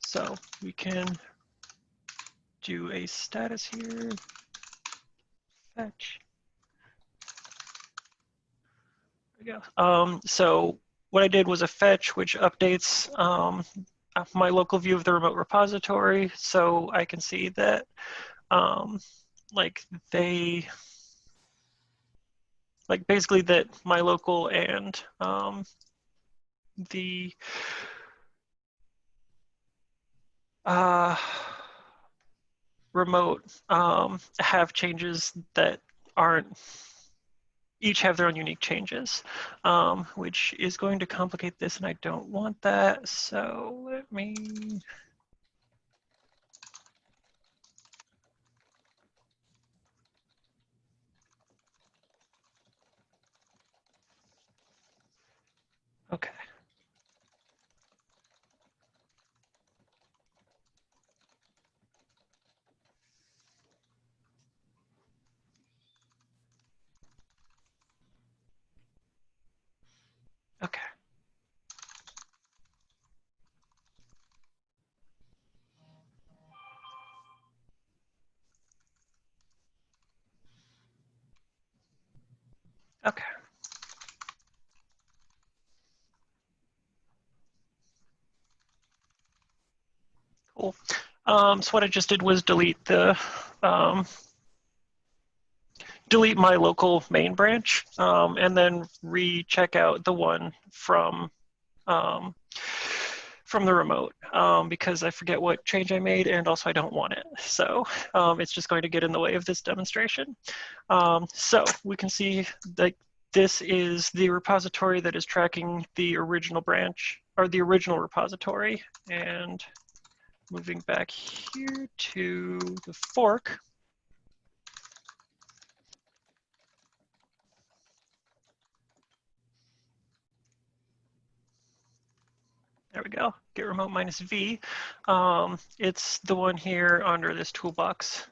So we can do a status here, fetch. There we go. So what I did was a fetch, which updates my local view of the remote repository. So I can see that like they, like basically that my local and the remote have changes that aren't, each have their own unique changes, which is going to complicate this, and I don't want that. So let me. Okay. Okay. Okay. Cool. So what I just did was delete the delete my local main branch, and then recheck out the one from the remote, because I forget what change I made, and also I don't want it. So it's just going to get in the way of this demonstration. So we can see that this is the repository that is tracking the original branch, or the original repository. And moving back here to the fork, there we go, get remote minus V. It's the one here under this toolbox,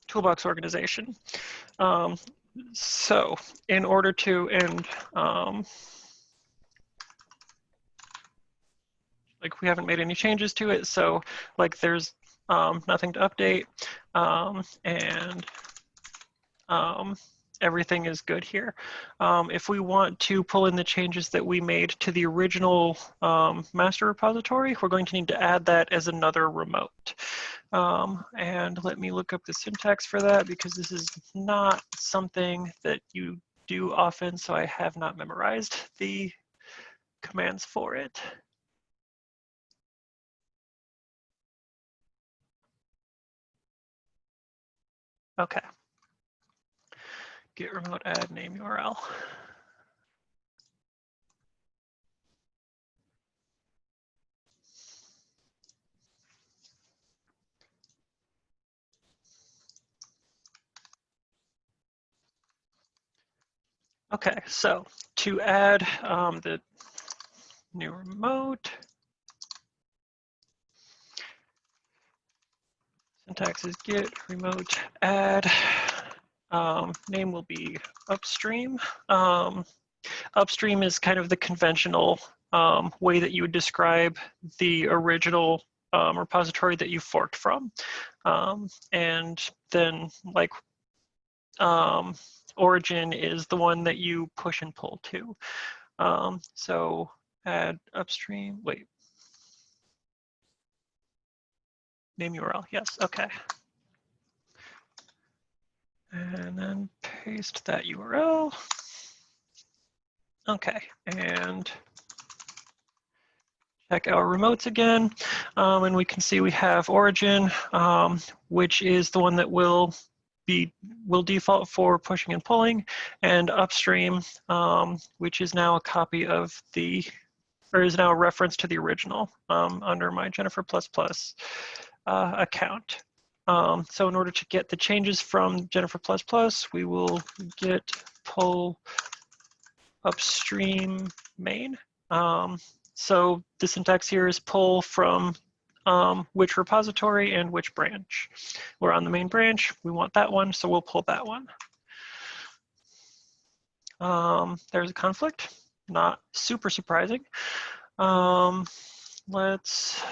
toolbox organization. So in order to, and like we haven't made any changes to it, so like there's nothing to update, and everything is good here. If we want to pull in the changes that we made to the original master repository, we're going to need to add that as another remote. And let me look up the syntax for that, because this is not something that you do often, so I have not memorized the commands for it. Okay. Git remote add name URL. Okay, so to add the new remote, syntax is git remote add. Name will be upstream. Upstream is kind of the conventional way that you would describe the original repository that you forked from. And then like origin is the one that you push and pull to. So add upstream, wait. Name URL, yes, okay. And then paste that URL. Okay, and check our remotes again. And we can see we have origin, which is the one that will default for pushing and pulling, and upstream, which is now a copy of the, or is now a reference to the original under my Jennifer++ account. So in order to get the changes from Jennifer++, we will git pull upstream main. So the syntax here is pull from which repository and which branch. We're on the main branch, we want that one, so we'll pull that one. There's a conflict, not super surprising. Let's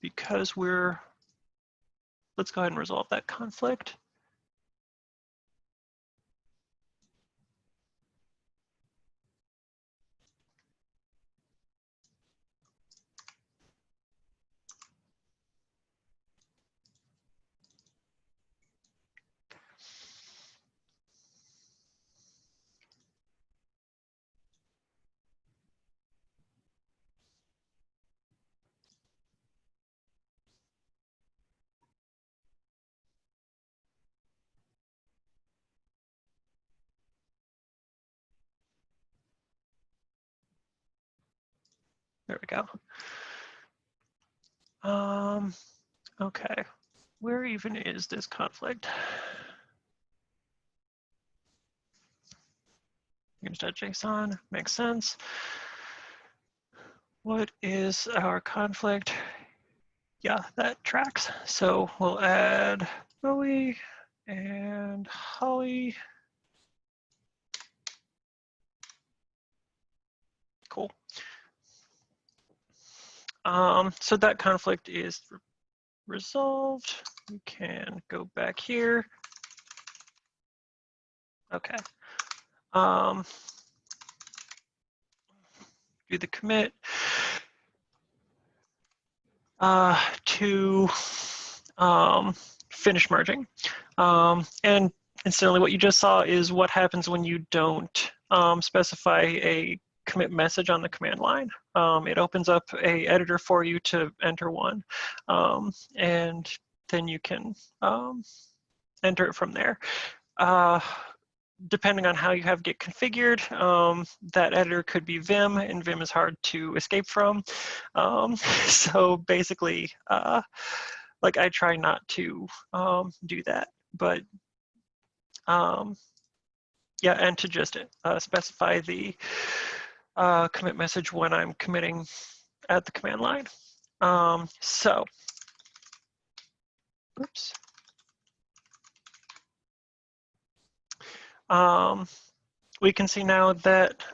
because let's go ahead and resolve that conflict. There we go. Okay, where even is this conflict? Image.json, makes sense. What is our conflict? Yeah, that tracks. So we'll add Bowie and Holly. Cool. So that conflict is resolved. We can go back here. Okay. Do the commit to finish merging. And incidentally, what you just saw is what happens when you don't specify a commit message on the command line. It opens up a editor for you to enter one, and then you can enter it from there. Depending on how you have Git configured, that editor could be Vim, and Vim is hard to escape from. So basically, like I try not to do that, but yeah, and to just specify the commit message when I'm committing at the command line. So, oops. We can see now that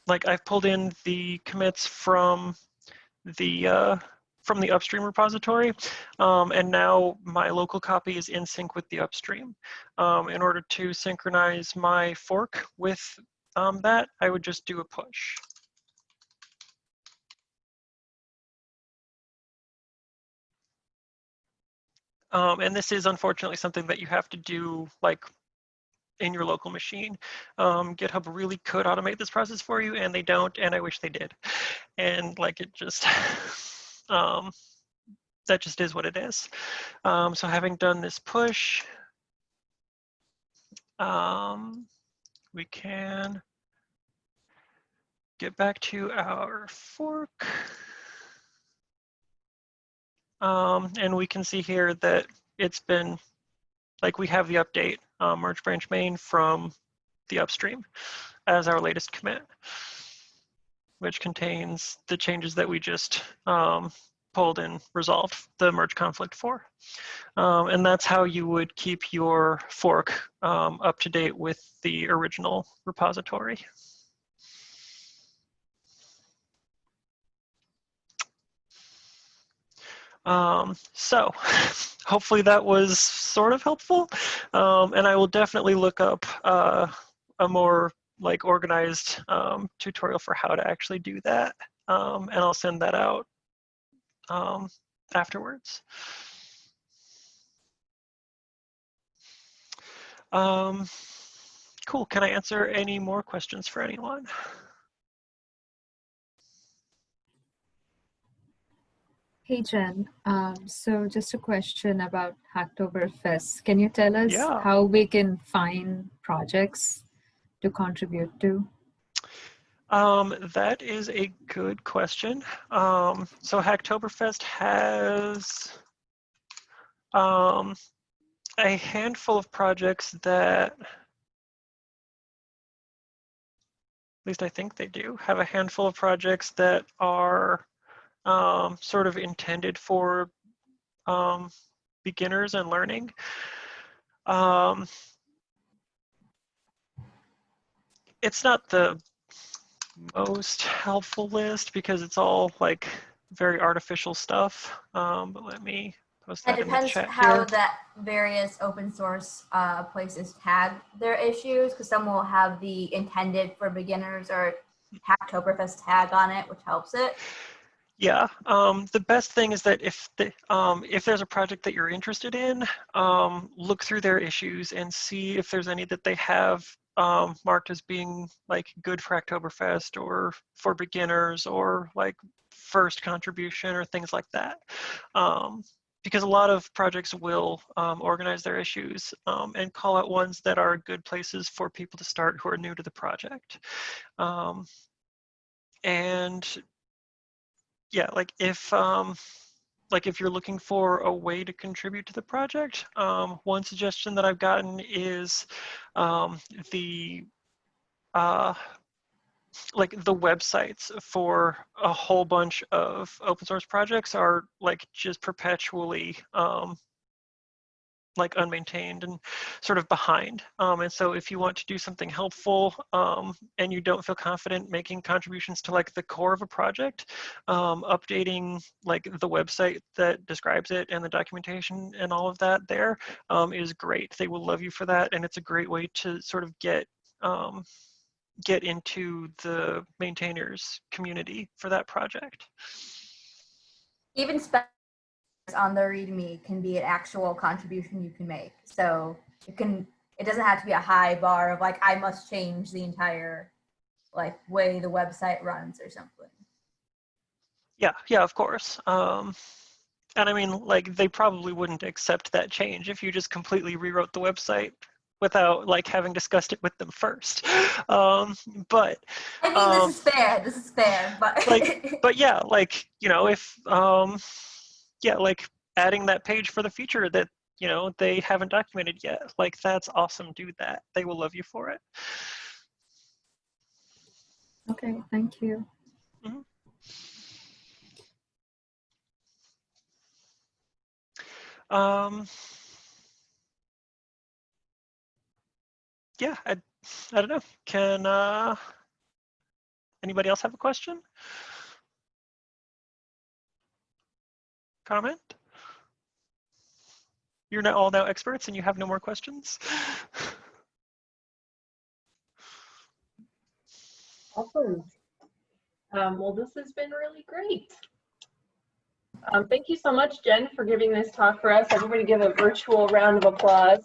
like I've pulled in the commits from the upstream repository, and now my local copy is in sync with the upstream. In order to synchronize my fork with that, I would just do a push. And this is unfortunately something that you have to do like in your local machine. GitHub really could automate this process for you, and they don't, and I wish they did. And like it just, that just is what it is. So having done this push, we can get back to our fork. And we can see here that it's been, like we have the update, merge branch main from the upstream as our latest commit, which contains the changes that we just pulled and resolved the merge conflict for. And that's how you would keep your fork up to date with the original repository. So hopefully that was sort of helpful. And I will definitely look up a more like organized tutorial for how to actually do that. And I'll send that out afterwards. Cool, can I answer any more questions for anyone? Hey, Jen. So just a question about Hacktoberfest. Can you tell us how we can find projects to contribute to? That is a good question. So Hacktoberfest has a handful of projects that, at least I think they do, have a handful of projects that are sort of intended for beginners and learning. It's not the most helpful list because it's all like very artificial stuff, but let me post that in the chat here. It depends how that various open source places tag their issues, because some will have the intended for beginners or Hacktoberfest tag on it, which helps it. Yeah, the best thing is that if there's a project that you're interested in, look through their issues and see if there's any that they have marked as being like good for Hacktoberfest or for beginners or like first contribution or things like that. Because a lot of projects will organize their issues and call out ones that are good places for people to start who are new to the project. And yeah, like if you're looking for a way to contribute to the project, one suggestion that I've gotten is the websites for a whole bunch of open source projects are like just perpetually like unmaintained and sort of behind. And so if you want to do something helpful and you don't feel confident making contributions to like the core of a project, updating like the website that describes it and the documentation and all of that there is great. They will love you for that. And it's a great way to sort of get into the maintainers community for that project. Even on the README can be an actual contribution you can make. So it doesn't have to be a high bar of like, I must change the entire like way the website runs or something. Yeah, of course. And I mean, like, they probably wouldn't accept that change if you just completely rewrote the website without like having discussed it with them first. But I mean, this is fair, but but yeah, like, you know, if yeah, like adding that page for the feature that, you know, they haven't documented yet, like, that's awesome. Do that. They will love you for it. Okay, thank you. Mm-hmm. Yeah, I don't know. Can anybody else have a question? Comment? You're all now experts and you have no more questions? Awesome. Well, this has been really great. Thank you so much, Jen, for giving this talk for us. Everybody give a virtual round of applause.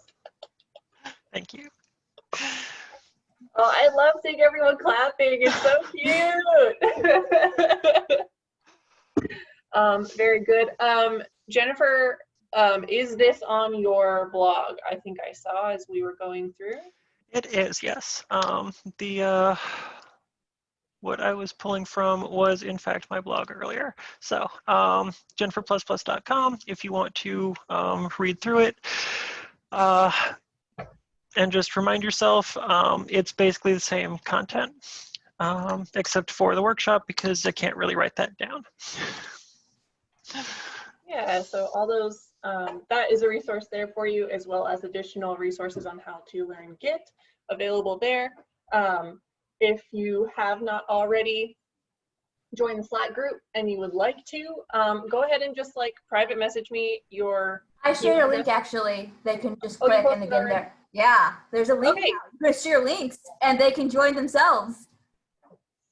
Thank you. Oh, I love seeing everyone clapping. It's so cute. Very good. Jennifer, is this on your blog? I think I saw as we were going through. It is, yes. What I was pulling from was, in fact, my blog earlier. So jenniferplus.com if you want to read through it. And just remind yourself, it's basically the same content, except for the workshop, because I can't really write that down. Yeah, so all those, that is a resource there for you, as well as additional resources on how to learn Git available there. If you have not already joined the Slack group and you would like to, go ahead and just like private message me your. I shared a link actually. They can just Oh, click and again there. Yeah, there's a link. Okay. You can share links and they can join themselves.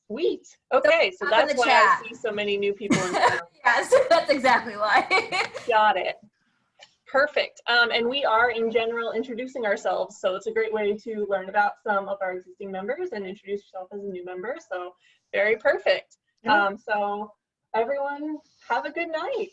Sweet. Okay, so that's why I see so many new people in town. Yes, that's exactly why. Got it. Perfect. And we are in general introducing ourselves, so it's a great way to learn about some of our existing members and introduce yourself as a new member. So very perfect. Yeah. So everyone have a good night.